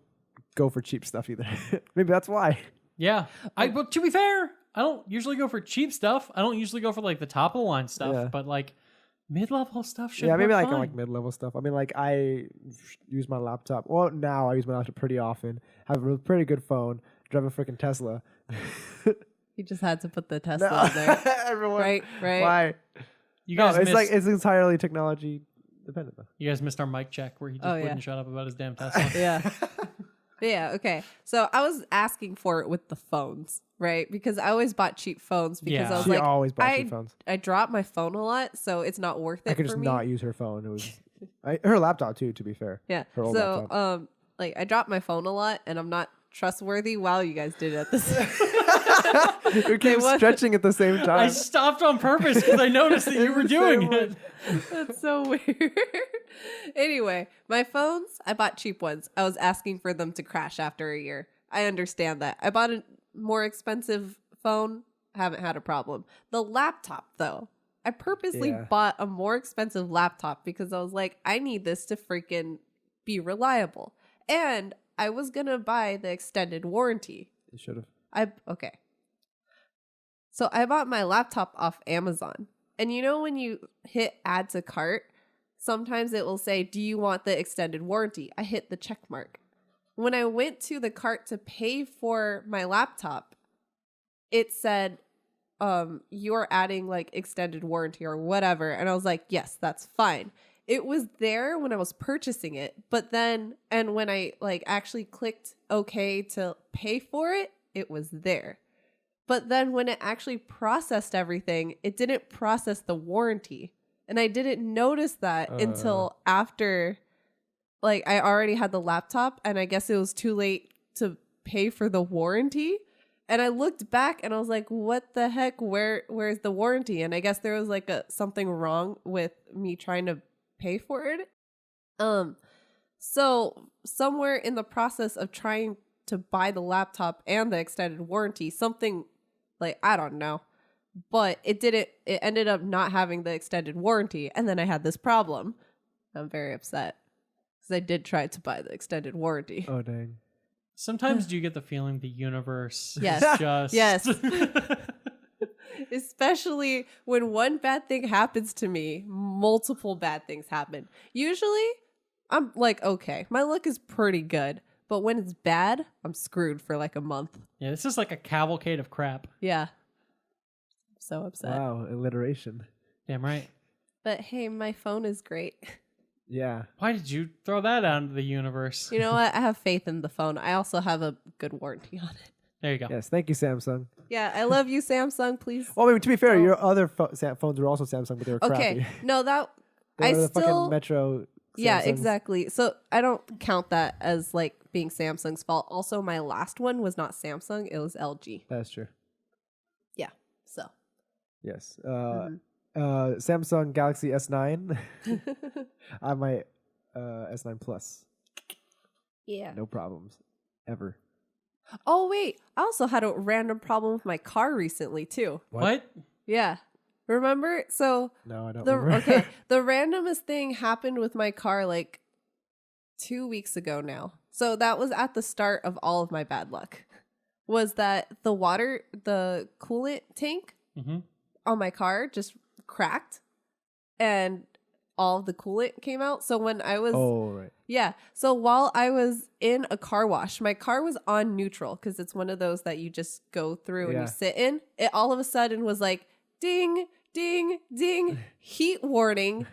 go for cheap stuff either. Maybe that's why. yeah. But to be fair, I don't usually go for cheap stuff. I don't usually go for like the top of the line stuff. Yeah. But like mid-level stuff should. Yeah, maybe work like fine. on like mid-level stuff. I mean, like I use my laptop. Well, now I use my laptop pretty often. Have a pretty good phone. Drive a freaking Tesla. You just had to put the Tesla in there. Everyone, Right. why? You No, guys it's missed. like it's entirely technology dependent though. You guys missed our mic check where he just Oh, wouldn't yeah. shut up about his damn Tesla. Yeah. Yeah, okay. So I was asking for it with the phones, right? Because I always bought cheap phones because Yeah. I was She like, always bought cheap phones. I drop my phone a lot, so it's not worth it I could for just me. not use her phone. It was her laptop too. To be fair, Yeah. her old So laptop. like I drop my phone a lot and I'm not trustworthy. Wow, you guys did it at this. We keep was- stretching at the same I time. stopped on purpose because I noticed that you were The doing same it. That's so weird. Anyway, my phones, I bought cheap ones. I was asking for them to crash after a year. I understand that. I bought a more expensive phone. Haven't had a problem. The laptop, though. I purposely Yeah. bought a more expensive laptop because I was like, I need this to freaking be reliable. And I was going to buy the extended warranty. You should have. Okay. So I bought my laptop off Amazon. And you know when you hit add to cart, sometimes it will say, do you want the extended warranty? I hit the check mark. When I went to the cart to pay for my laptop, it said, you're adding like extended warranty or whatever. And I was like, yes, that's fine. It was there when I was purchasing it, but then, and when I like actually clicked okay to pay for it, it was there. But then when it actually processed everything, it didn't process the warranty. And I didn't notice that until after, like, I already had the laptop and I guess it was too late to pay for the warranty. And I looked back and I was like, what the heck? Where's the warranty? And I guess there was like something wrong with me trying to pay for it. So somewhere in the process of trying to buy the laptop and the extended warranty, something like, I don't know, but it ended up not having the extended warranty. And then I had this problem. I'm very upset because I did try to buy the extended warranty. Oh, dang. Sometimes do you get the feeling the universe Yes. is just... Yes. Especially when one bad thing happens to me, multiple bad things happen. Usually, I'm like, okay, my luck is pretty good. But when it's bad, I'm screwed for like a month. Yeah, this is like a cavalcade of crap. Yeah. I'm so upset. Wow, alliteration. Damn right. But hey, my phone is great. Yeah. Why did you throw that out into the universe? You know what? I have faith in the phone. I also have a good warranty on it. There you go. Yes. Thank you, Samsung. Yeah, I love you, Samsung. Please. Well, I mean, to be fair, Oh. your other phones were also Samsung, but they were Okay. crappy. No, that They I were the still. fucking Metro. Yeah, Samsungs. exactly. So I don't count that as like being Samsung's fault. Also, my last one was not Samsung; it was LG. That's true. Yeah. So. Yes. Mhm. Samsung Galaxy S9. I have my S9 Plus. Yeah. No problems. Ever. Oh wait, I also had a random problem with my car recently too. What? Yeah. Remember? So No, I don't the remember. okay, the randomest thing happened with my car like 2 weeks ago now. So that was at the start of all of my bad luck. Was that the coolant tank Mm-hmm. on my car just cracked and all of the coolant came out. So when I was Oh, right. yeah. So while I was in a car wash, my car was on neutral because it's one of those that you just go through and Yeah. you sit in. It all of a sudden was like, ding, ding, ding, heat warning.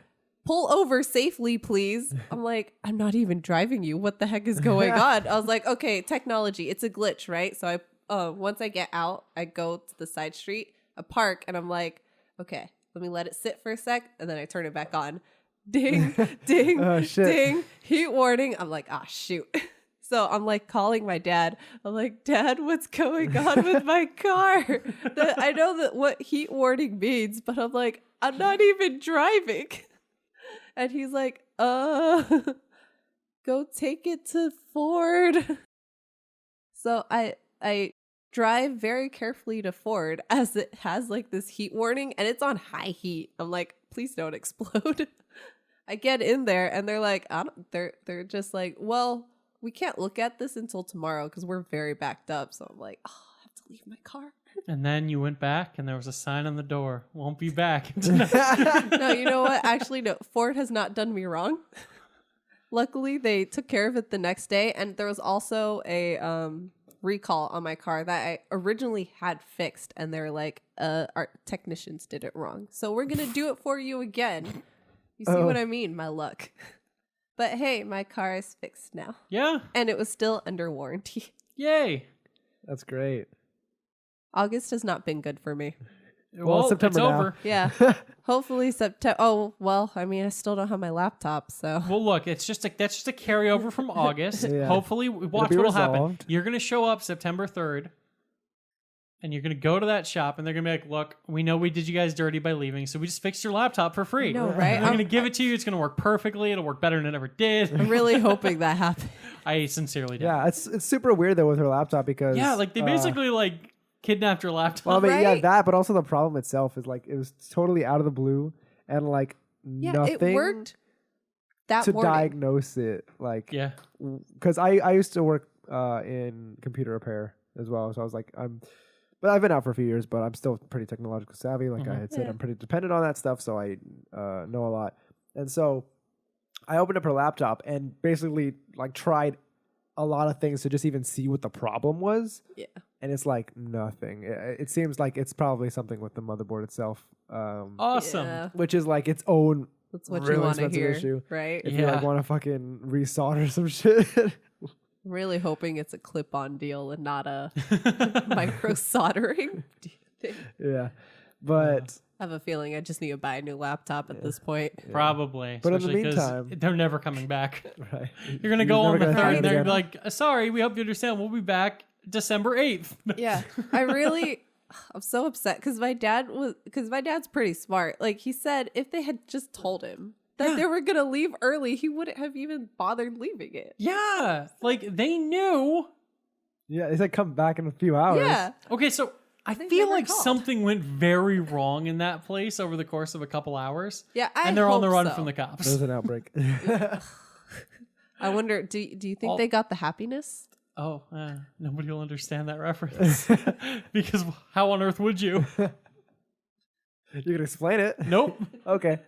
Pull over safely, please. I'm like, I'm not even driving you. What the heck is going on? I was like, okay, technology. It's a glitch, right? So I, once I get out, I go to the side street, I park, and I'm like, okay, let me let it sit for a sec, and then I turn it back on. Ding, ding, Oh, shit. ding, heat warning. I'm like, ah, shoot. So I'm like calling my dad. I'm like, Dad, what's going on with my car? I know that what heat warning means, but I'm like, I'm not even driving. And he's like, go take it to Ford. So I drive very carefully to Ford as it has like this heat warning and it's on high heat. I'm like, please don't explode. I get in there and they're like, they're just like, well, we can't look at this until tomorrow because we're very backed up. So I'm like, oh, I have to leave my car. And then you went back and there was a sign on the door. Won't be back. No, you know what? Actually, no. Ford has not done me wrong. Luckily, they took care of it the next day. And there was also a recall on my car that I originally had fixed. And they're like, our technicians did it wrong. So we're going to do it for you again. You see what I mean? My luck. But hey, my car is fixed now. Yeah. And it was still under warranty. Yay. That's great. August has not been good for me. Well, September it's now. over. Yeah. Hopefully September. Oh, well, I mean, I still don't have my laptop, so. Well, look, that's just a carryover from August. Yeah. Hopefully, watch be what'll happen. resolved. You're gonna show up September 3rd, and you're going to go to that shop and they're going to be like, look, we know we did you guys dirty by leaving, so we just fixed your laptop for free. No, right? We're going to give it to you. It's going to work perfectly. It'll work better than it ever did. I'm really hoping that happens. I sincerely do. Yeah, it's super weird though with her laptop because Yeah, like they basically like kidnapped your laptop. well, I mean, yeah, Right? that, but also the problem itself is like it was totally out of the blue and like Yeah, nothing it worked that to morning. diagnose it. Like, yeah. because I used to work in computer repair as well, so I was like, but I've been out for a few years, but I'm still pretty technologically savvy. Like I had said, Yeah. I'm pretty dependent on that stuff, so I know a lot. And so I opened up her laptop and basically like tried a lot of things to just even see what the problem was. Yeah. And it's like nothing. It seems like it's probably something with the motherboard itself, Awesome. Yeah, which is like its own. that's what really you want to expensive heir, issue. right? If you like Yeah. want to fucking resolder some shit. Really hoping it's a clip-on deal and not a micro soldering thing. Yeah, but I have a feeling I just need to buy a new laptop at this point. Probably. But in the especially 'cause meantime- they're never coming back. right, You're going to go on the never gonna 3rd find and it they're again. like, sorry, we hope you understand. We'll be back December 8th. Yeah, I'm so upset because my dad's pretty smart. Like he said, if they had just told him that Yeah. they were gonna leave early, he wouldn't have even bothered leaving it. Yeah. Like they knew. yeah, it's like come back in a few hours. Yeah, Okay, so I They've feel never like called. something went very wrong in that place over the course of a couple hours. yeah. And they're on the hope run so. from the cops. There's an outbreak. I wonder. Do you think All- they got the happiness? Oh, nobody will understand that reference. Because how on earth would you? You can explain it. Nope. Okay.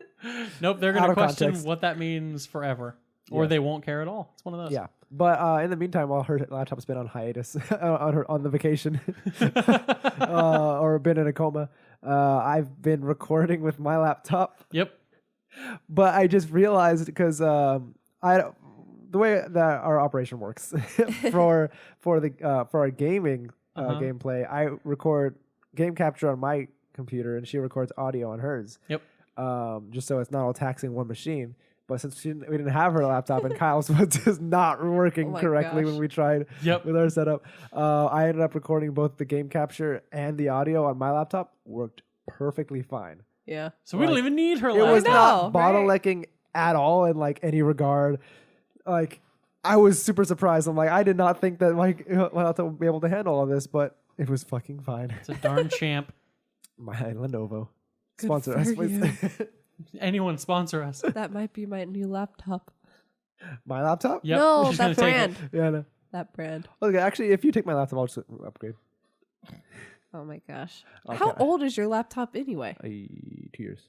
Nope. They're going Out to of question context. what that means forever. Or Yeah. they won't care at all. It's one of those. Yeah, but in the meantime, while her laptop's been on hiatus on the vacation, or been in a coma, I've been recording with my laptop. Yep. But I just realized because the way that our operation works for our gaming gameplay, I record game capture on my computer and she records audio on hers. Yep. Just so it's not all taxing one machine. But since we didn't have her laptop and Kyle's was just not working Oh my correctly gosh. when we tried Yep. with our setup, I ended up recording both the game capture and the audio on my laptop. Worked perfectly fine. Yeah. So we don't even need her It was laptop. not know, right? bottlenecking at all in like any regard. Like I was super surprised. I'm like, I did not think that like my laptop would be able to handle all this, but it was fucking fine. It's a darn champ. My Lenovo Good sponsor for us, please. Anyone sponsor us. That might be my new laptop. My laptop? Yep. No, She's gonna that take it. brand. Yeah, no. That brand. Okay, actually, if you take my laptop, I'll just upgrade. Oh my gosh. Okay. How old is your laptop anyway? 2 years.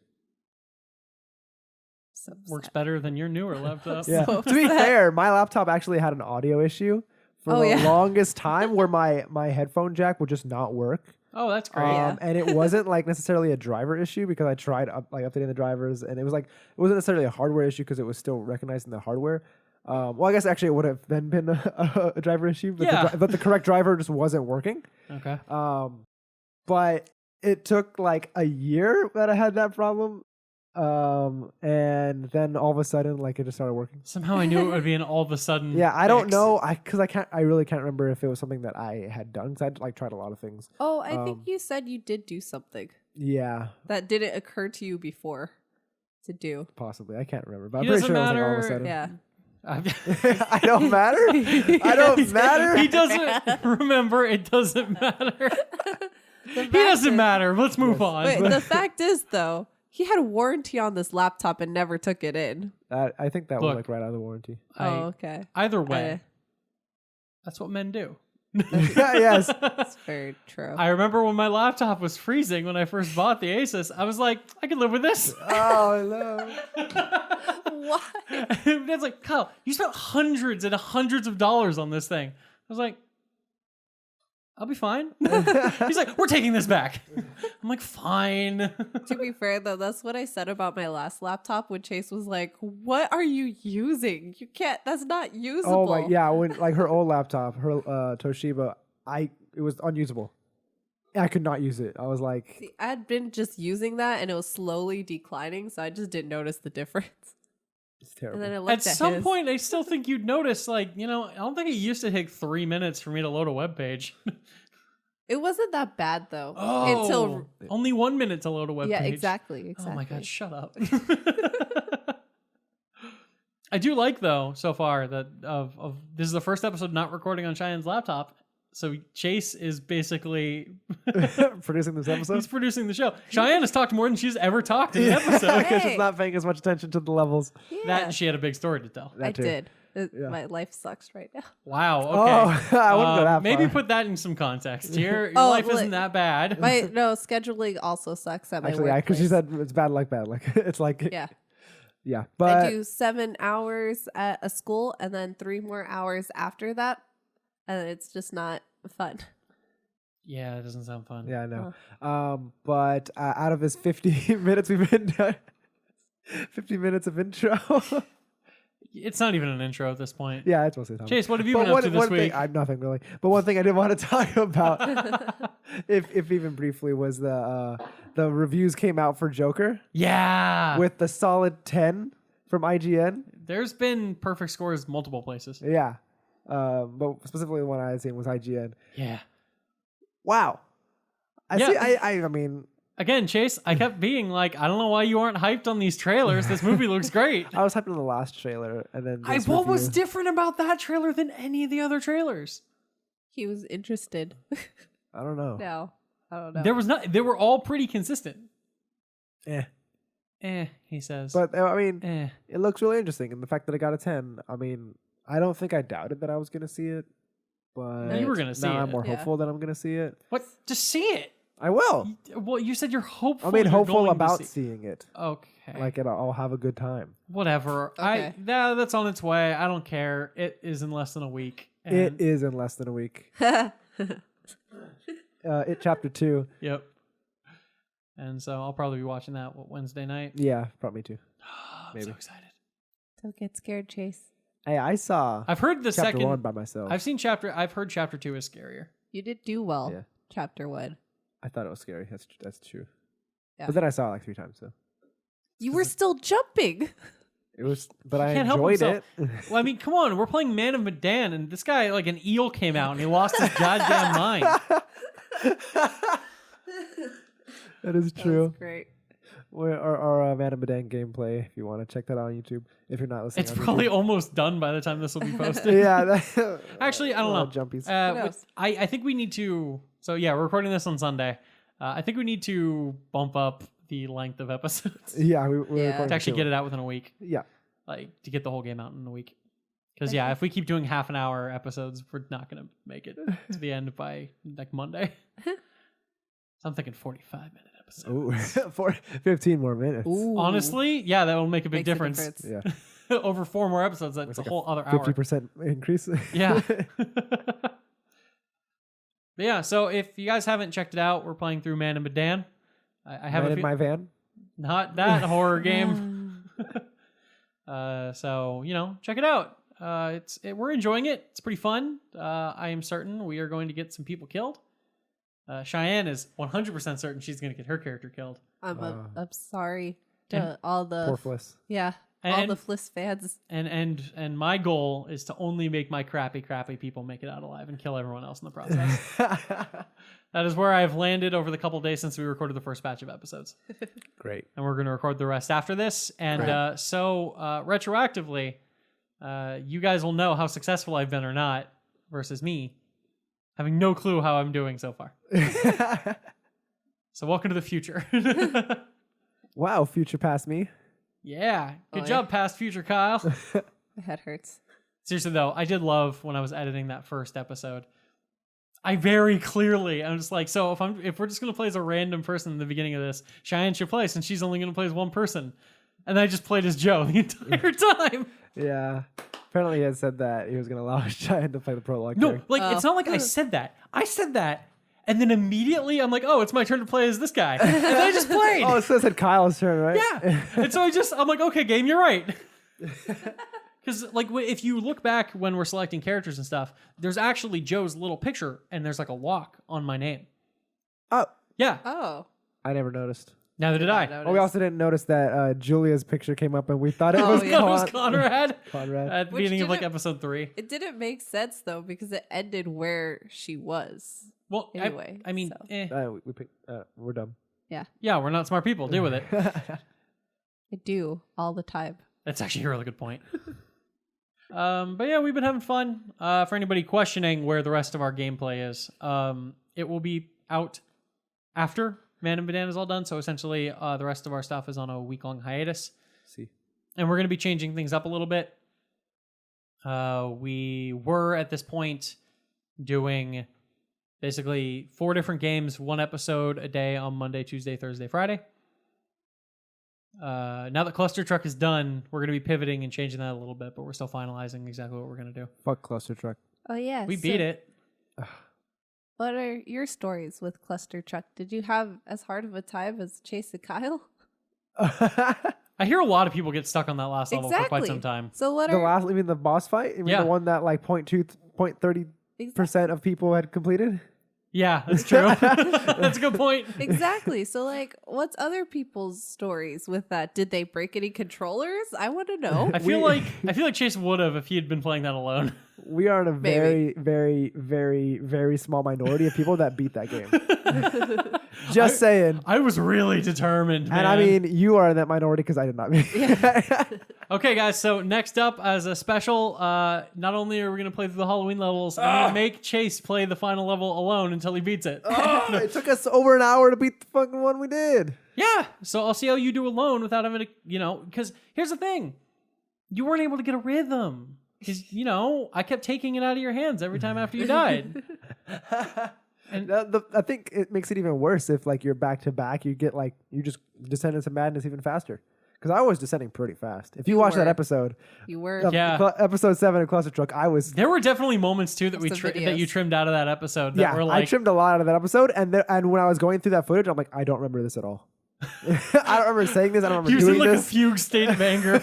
So Works sad. better than your newer laptop. Yeah. So To be upset. fair, my laptop actually had an audio issue for Oh, the yeah. longest time where my headphone jack would just not work. Oh, that's great. Yeah. And it wasn't like necessarily a driver issue because I tried updating the drivers and it was like it wasn't necessarily a hardware issue because it was still recognizing the hardware. Well, I guess actually it would have then been a driver issue, but, Yeah. but the correct driver just wasn't working. Okay. But it took like a year that I had that problem. And then all of a sudden, like it just started working. Somehow I knew it would be an all of a sudden. Yeah, I don't fix. know. I really can't remember if it was something that I had done because I'd like tried a lot of things. Oh, I think you said you did do something Yeah, that didn't occur to you before to do. possibly. I can't remember, but I'm He pretty doesn't sure it was like all of a matter. sudden. Yeah. I don't matter. I don't matter. He doesn't remember. It doesn't matter. The He doesn't matter. Let's move on. Wait, the fact is though, he had a warranty on this laptop and never took it in. I think that was Look. like right out of the warranty. I- Oh, okay. Either way, Uh, that's what men do. Yes. That's very true. I remember when my laptop was freezing when I first bought the Asus. I was like, I can live with this. Oh no. What? It's like, Kyle, you spent hundreds and hundreds of dollars on this thing. I was like, I'll be fine. He's like, we're taking this back. I'm like, fine. To be fair though, that's what I said about my last laptop when Chase was like, "What are you using? You can't. That's not usable." Oh my, yeah. When like her old laptop, her Toshiba, it was unusable. I could not use it. I was like, See, I had been just using that, and it was slowly declining, so I just didn't notice the difference. it's terrible. And then I At looked at some his. point, I still think you'd notice, like, I don't think it used to take 3 minutes for me to load a web page. It wasn't that bad though. Oh, Until only 1 minute to load a web yeah, page. exactly. Oh my god, shut up. I do like though so far that of this is the first episode not recording on Cheyenne's laptop. So Chase is basically Producing this episode? he's producing the show. Cheyenne has talked more than she's ever talked in an episode. Because Hey. she's not paying as much attention to the levels. Yeah, That she had a big story to tell. That I too. did. Yeah. My life sucks right now. Wow. Okay. Oh, I wouldn't go that Maybe far. put that in some context. Your Oh, life well, isn't that bad. My no scheduling also sucks at my Actually, yeah, because workplace. she said it's bad. Like it's like Yeah, yeah. I But do 7 hours at a school and then 3 more hours after that, and it's just not fun. Yeah, it doesn't sound fun. yeah, I know. But out of his 50 minutes we've been done, 50 minutes of intro. It's not even an intro at this point. Yeah, it's mostly time. Chase, what have you But been up to this week? Thing, I'm nothing really. But one thing I did want to talk about, if even briefly, was the reviews came out for Joker Yeah. with the solid 10 from IGN. There's been perfect scores multiple places. Yeah, but specifically the one I had seen was IGN. Yeah. Wow. Yeah. I mean, Again, Chase, I kept being like, I don't know why you aren't hyped on these trailers. This movie looks great. I was hyped on the last trailer, and then this What was review. different about that trailer than any of the other trailers? He was interested. I don't know. No, I don't know. There was not. They were all pretty consistent. Eh. He says. But I mean, Eh. it looks really interesting, and the fact that it got a 10. I mean, I don't think I doubted that I was gonna see it, but You were gonna see now I'm it. more Yeah. hopeful that I'm gonna see it. What? Just see it. I will. Well, you said you're hopeful. I mean, you're hopeful going to about see- seeing it. Okay. Like I'll have a good time. Whatever. Okay. That's on its way. I don't care. It is in less than a week. It and- is in less than a week. It chapter 2. Yep. And so I'll probably be watching that Wednesday night. Yeah, probably too. I'm Maybe. so excited. Don't get scared, Chase. Hey, I saw I've heard the chapter second. 1 by myself. I've heard chapter 2 is scarier. You did do well. Yeah. Chapter 1. I thought it was scary. That's true. Yeah. But then I saw it like 3 times. So You were still jumping. it was. But I can't help enjoyed it. himself. Well, I mean, come on. We're playing Man of Medan, and this guy, like an eel, came out and he lost his goddamn mind. That is That true. was great. Our Man of Medan gameplay, if you want to check that out on YouTube. If you're not listening, It's on probably YouTube. almost done by the time this will be posted. Yeah. That, Actually, I don't know. Jumpies. Who knows? I think we need to. So yeah, we're recording this on Sunday. I think we need to bump up the length of episodes Yeah, we're Yeah. recording to actually too. get it out within a week. Yeah. Like to get the whole game out in a week. Because yeah, if we keep doing half an hour episodes, we're not gonna make it to the end by like Monday. So I'm thinking 45-minute episodes. Ooh, 15 more minutes. Ooh. Honestly, yeah, that will make a big Makes a difference. difference. Yeah. Over 4 more episodes, that's It's a like whole other hour. 50% increase. Yeah. But yeah, so if you guys haven't checked it out, we're playing through Man and Medan. I have Man a in my van. not that horror game. So check it out. We're enjoying it. It's pretty fun. I am certain we are going to get some people killed. Cheyenne is 100% certain she's going to get her character killed. I'm sorry to And all the Poor Fliss. all And- the Fliss fans. And my goal is to only make my crappy people make it out alive and kill everyone else in the process. That is where I've landed over the couple days since we recorded the first batch of episodes. Great. And we're going to record the rest after this. And retroactively, you guys will know how successful I've been or not versus me having no clue how I'm doing so far. So welcome to the future. Wow, future past me. Yeah. Good Oh, job, yeah. past future Kyle. My head hurts. Seriously though, I did love when I was editing that first episode. I'm just like, so if we're just gonna play as a random person in the beginning of this, Cheyenne should play since she's only gonna play as one person. And I just played as Joe the entire time. Yeah. Apparently he had said that he was going to allow Cheyenne to play the prologue. No, character. like it's not like I said that. I said that, and then immediately I'm like, oh, it's my turn to play as this guy, and then I just played. Oh, so it said Kyle's turn, right? Yeah, and so I'm like, okay, game, you're right. Because like if you look back when we're selecting characters and stuff, there's actually Joe's little picture, and there's like a lock on my name. Oh, Yeah, Oh. I never noticed. neither did I. Oh, we also didn't notice that Julia's picture came up and we thought it Oh, was yeah. It was Conrad. Conrad at the Which beginning of like didn't- episode 3. It didn't make sense though because it ended where she was. Well, Anyway, I mean, so. We're dumb. yeah, we're not smart people. Deal with it. I do all the time. That's actually a really good point. But yeah, we've been having fun. For anybody questioning where the rest of our gameplay is, it will be out after Man and Banana is all done. So essentially, the rest of our stuff is on a week-long hiatus. See. And we're going to be changing things up a little bit. We were at this point doing basically 4 different games, 1 episode a day on Monday, Tuesday, Thursday, Friday. Now that Cluster Truck is done, we're going to be pivoting and changing that a little bit, but we're still finalizing exactly what we're going to do. Fuck Cluster Truck. Oh yeah, We beat it. What are your stories with Cluster Truck? Did you have as hard of a time as Chase and Kyle? I hear a lot of people get stuck on that last level for quite some time. So what The are last, you mean the boss fight? You mean Yeah. the one that like 0.30% of people had completed? Yeah, that's true. That's a good point. Exactly. So like, what's other people's stories with that? Did they break any controllers? I want to know. I feel like Chase would have if he had been playing that alone. We are in a Maybe. very, very, very, very small minority of people that beat that game. Just saying. I was really determined, man. And I mean, you are in that minority because I did not beat it. Okay, guys, so next up as a special, not only are we going to play through the Halloween levels, I'm going to make Chase play the final level alone until he beats it. It took us over an hour to beat the fucking one we did. Yeah, so I'll see how you do alone without having to, because here's the thing. You weren't able to get a rhythm. Because, I kept taking it out of your hands every time after you died. And I think it makes it even worse if like you're back to back. You get like you just descend into madness even faster. Because I was descending pretty fast. If you watch that episode, You were. of Yeah. episode 7 of Cluster Truck, I was. There were definitely moments, too, that Just the that you videos. trimmed out of that episode that Yeah, were I like, trimmed a lot out of that episode, and when I was going through that footage, I'm like, I don't remember this at all. I don't remember saying this. I don't he remember was in doing like this. a fugue state of anger.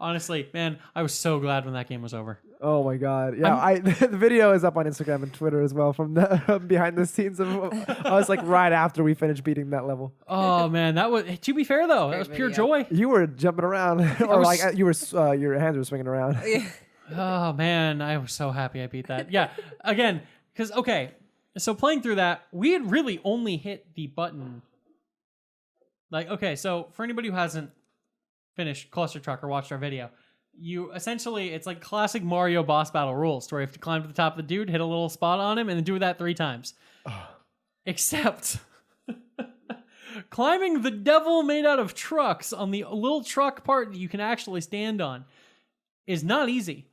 Honestly, man, I was so glad when that game was over. Oh my god! Yeah, the video is up on Instagram and Twitter as well from the behind the scenes of. I was like right after we finished beating that level. Oh man, that was. To be fair though, that was pure video. joy. You were jumping around, or was- like you were your hands were swinging around. Yeah. Oh man, I was so happy I beat that. Yeah, again, because so playing through that, we had really only hit the button. Like, okay, so for anybody who hasn't finished Cluster Truck or watched our video, you essentially, it's like classic Mario boss battle rules, where you have to climb to the top of the dude, hit a little spot on him, and then do that 3 times. Except climbing the devil made out of trucks on the little truck part that you can actually stand on is not easy.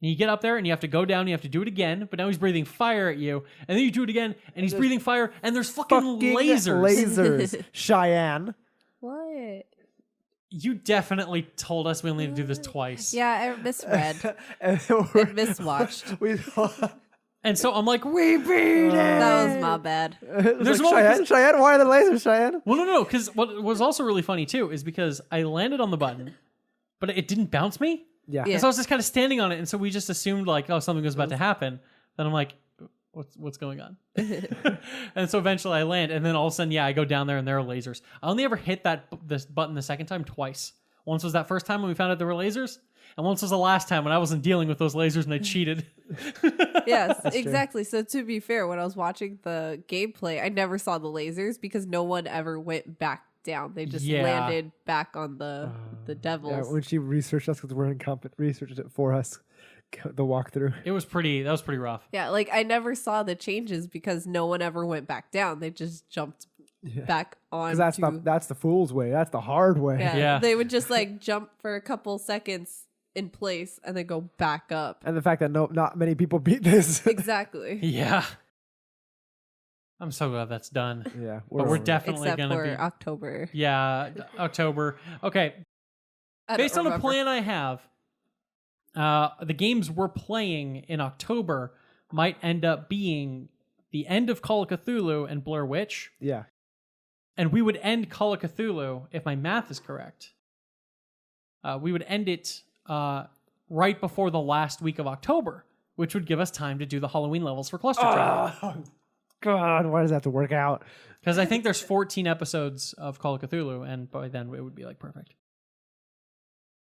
And you get up there and you have to go down, you have to do it again, but now he's breathing fire at you, and then you do it again, and he's breathing fire, and there's fucking lasers. Lasers, Cheyenne. What? You definitely told us we only need to do this twice. Yeah, I misread. And I miswatched. we. And so I'm like, we beat it! That was my bad. There's like, one- Cheyenne, why are the lasers, Cheyenne? Well, no, because what was also really funny too is because I landed on the button, but it didn't bounce me. Yeah. Yeah. And so I was just kind of standing on it, and so we just assumed like, oh, something was about to happen. Then I'm like, what's going on? And so eventually I land, and then all of a sudden, I go down there and there are lasers. I only ever hit this button the second time twice. Once was that first time when we found out there were lasers, and once was the last time when I wasn't dealing with those lasers and I cheated. Yes, exactly. So to be fair, when I was watching the gameplay, I never saw the lasers because no one ever went back down. They just landed back on the Yeah, devils. when she researched us because we're incompetent, researched it for us. The walkthrough. That was pretty rough. Yeah, like I never saw the changes because no one ever went back down. They just jumped back on. Because that's the fool's way. That's the hard way. Yeah. They would just like jump for a couple seconds in place and then go back up. And the fact that not many people beat this. Exactly. Yeah. I'm so glad that's done. Yeah, But we're over it. definitely Except gonna for be October. October. Okay. I don't Based on the remember. plan I have, the games we're playing in October might end up being the end of Call of Cthulhu and Blair Witch. Yeah. And we would end Call of Cthulhu, if my math is correct. We would end it right before the last week of October, which would give us time to do the Halloween levels for Cluster Truck. Oh, God, why does that have to work out? Because I think there's 14 episodes of Call of Cthulhu, and by then it would be like perfect.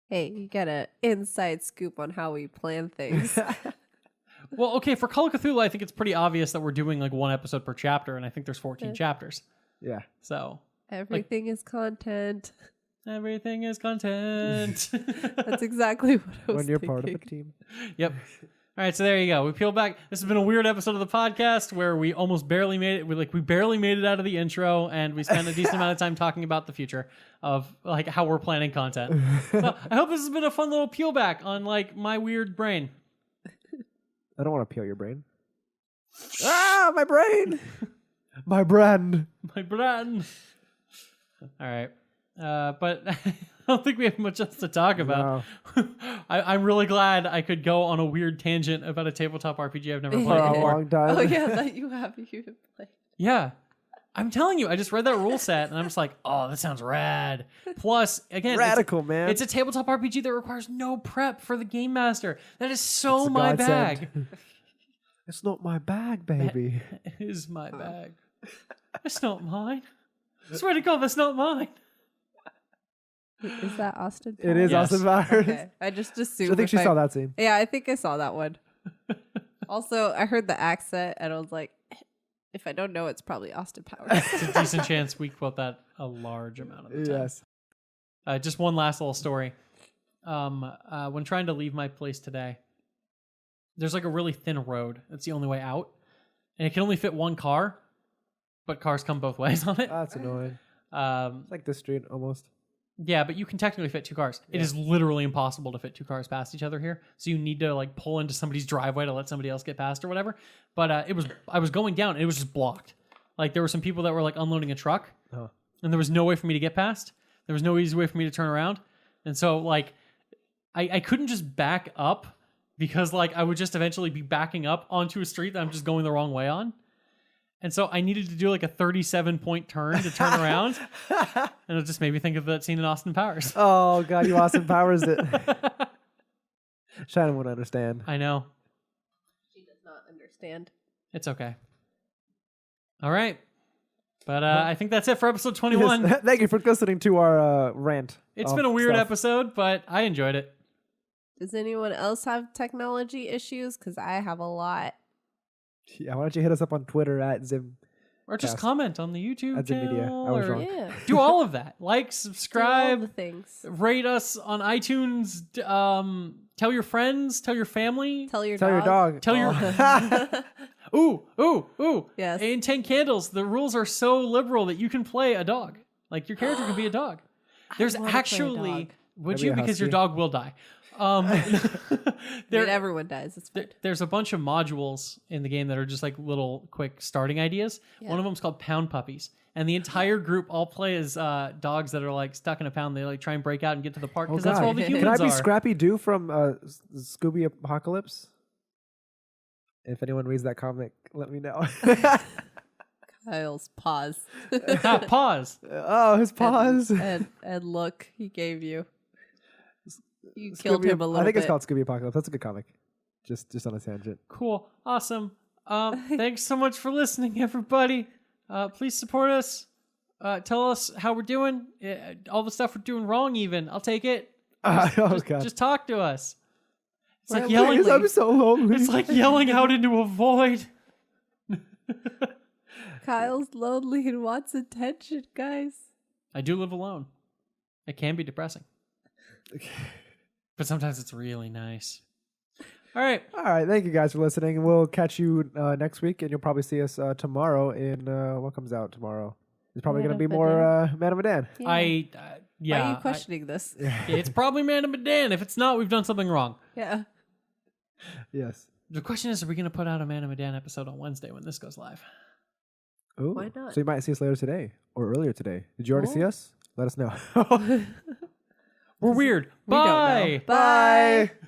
Hey, you got an inside scoop on how we plan things. Well, okay, for Call of Cthulhu, I think it's pretty obvious that we're doing like one episode per chapter, and I think there's 14 chapters. Yeah. So Everything is content. everything is content. That's exactly what I was When you're thinking. part of a team. Yep. All right, so there you go. We peel back. This has been a weird episode of the podcast where we almost barely made it. We barely made it out of the intro, and we spent a decent amount of time talking about the future of like how we're planning content. So I hope this has been a fun little peel back on like my weird brain. I don't want to peel your brain. My brain! My brand. My brain. All right. But I don't think we have much else to talk about. No. I'm really glad I could go on a weird tangent about a tabletop RPG I've never For played a before. long time. Oh yeah, that you played. Yeah. I'm telling you, I just read that rule set and I'm just like, oh, that sounds rad. Plus, again, Radical, man. it's a tabletop RPG that requires no prep for the game master. That is so It's a my godsend. bag. It's not my bag, baby. It is my bag. It's not mine. I swear to God, that's not mine. Is that Austin? It is Yes. Austin Powers. Okay. I just assumed. I think she saw that scene. Yeah, I think I saw that one. Also, I heard the accent and I was like, if I don't know, it's probably Austin Powers. It's a decent chance we quote that a large amount of the time. Yes. Just one last little story. When trying to leave my place today, there's like a really thin road. That's the only way out. And it can only fit one car, but cars come both ways on it. That's annoying. It's like this street almost. Yeah, but you can technically fit two cars. It is literally impossible to fit two cars past each other here. So you need to like pull into somebody's driveway to let somebody else get past or whatever. But I was going down and it was just blocked. Like there were some people that were like unloading a truck and there was no way for me to get past. There was no easy way for me to turn around. And so like I couldn't just back up because like I would just eventually be backing up onto a street that I'm just going the wrong way on. And so I needed to do like a 37-point turn to turn around. And it just made me think of that scene in Austin Powers. Oh, God, you Austin Powers it. Cheyenne won't understand. I know. She does not understand. It's okay. All right. But I think that's it for episode 21. Yes. Thank you for listening to our rant. It's of been a weird stuff. episode, but I enjoyed it. Does anyone else have technology issues? Because I have a lot. Yeah, why don't you hit us up on Twitter at Zim? Or just Yes. comment on the YouTube That's a channel. media. I was or wrong. Yeah. do all of that. Like, Do all subscribe, the things. rate us on iTunes. Tell your friends, tell your family. Tell your Tell your dog. Tell your- Ooh. Yes. In 10 Candles, the rules are so liberal that you can play a dog. Like, your character can be a dog. There's wanna play a actually... dog. Would Maybe you? a Because your husky. dog will die. Everyone dies. It's fine. There's a bunch of modules in the game that are just like little quick starting ideas. Yeah. One of them's called Pound Puppies. And the entire group all play as dogs that are like stuck in a pound. They like try and break out and get to the park Oh, because that's where all God. the humans Can I be are. Scrappy Doo from Scooby Apocalypse? If anyone reads that comic, let me know. Kyle's pause. Pause. Oh, his paws. And look, he gave you. You killed him a little bit. I think it's called Scooby Apocalypse. That's a good comic. Just on a tangent. Cool. Awesome. Thanks so much for listening, everybody. Please support us. Tell us how we're doing. All the stuff we're doing wrong, even. I'll take it. Oh, God. Just talk to us. It's like Please, yelling. I'm so lonely. It's like yelling out into a void. Kyle's lonely and wants attention, guys. I do live alone. It can be depressing. But sometimes it's really nice. All right. All right. Thank you guys for listening. We'll catch you next week, and you'll probably see us tomorrow in what comes out tomorrow. It's probably Man going to of be more Medan. Man of Medan. Yeah. Yeah. Why are you questioning this? It's probably Man of Medan. If it's not, we've done something wrong. Yeah. Yes. The question is, are we going to put out a Man of Medan episode on Wednesday when this goes live? Ooh. Why not? So you might see us later today or earlier today. Did you already see us? Let us know. We're weird. We don't know. Bye. Bye. Bye.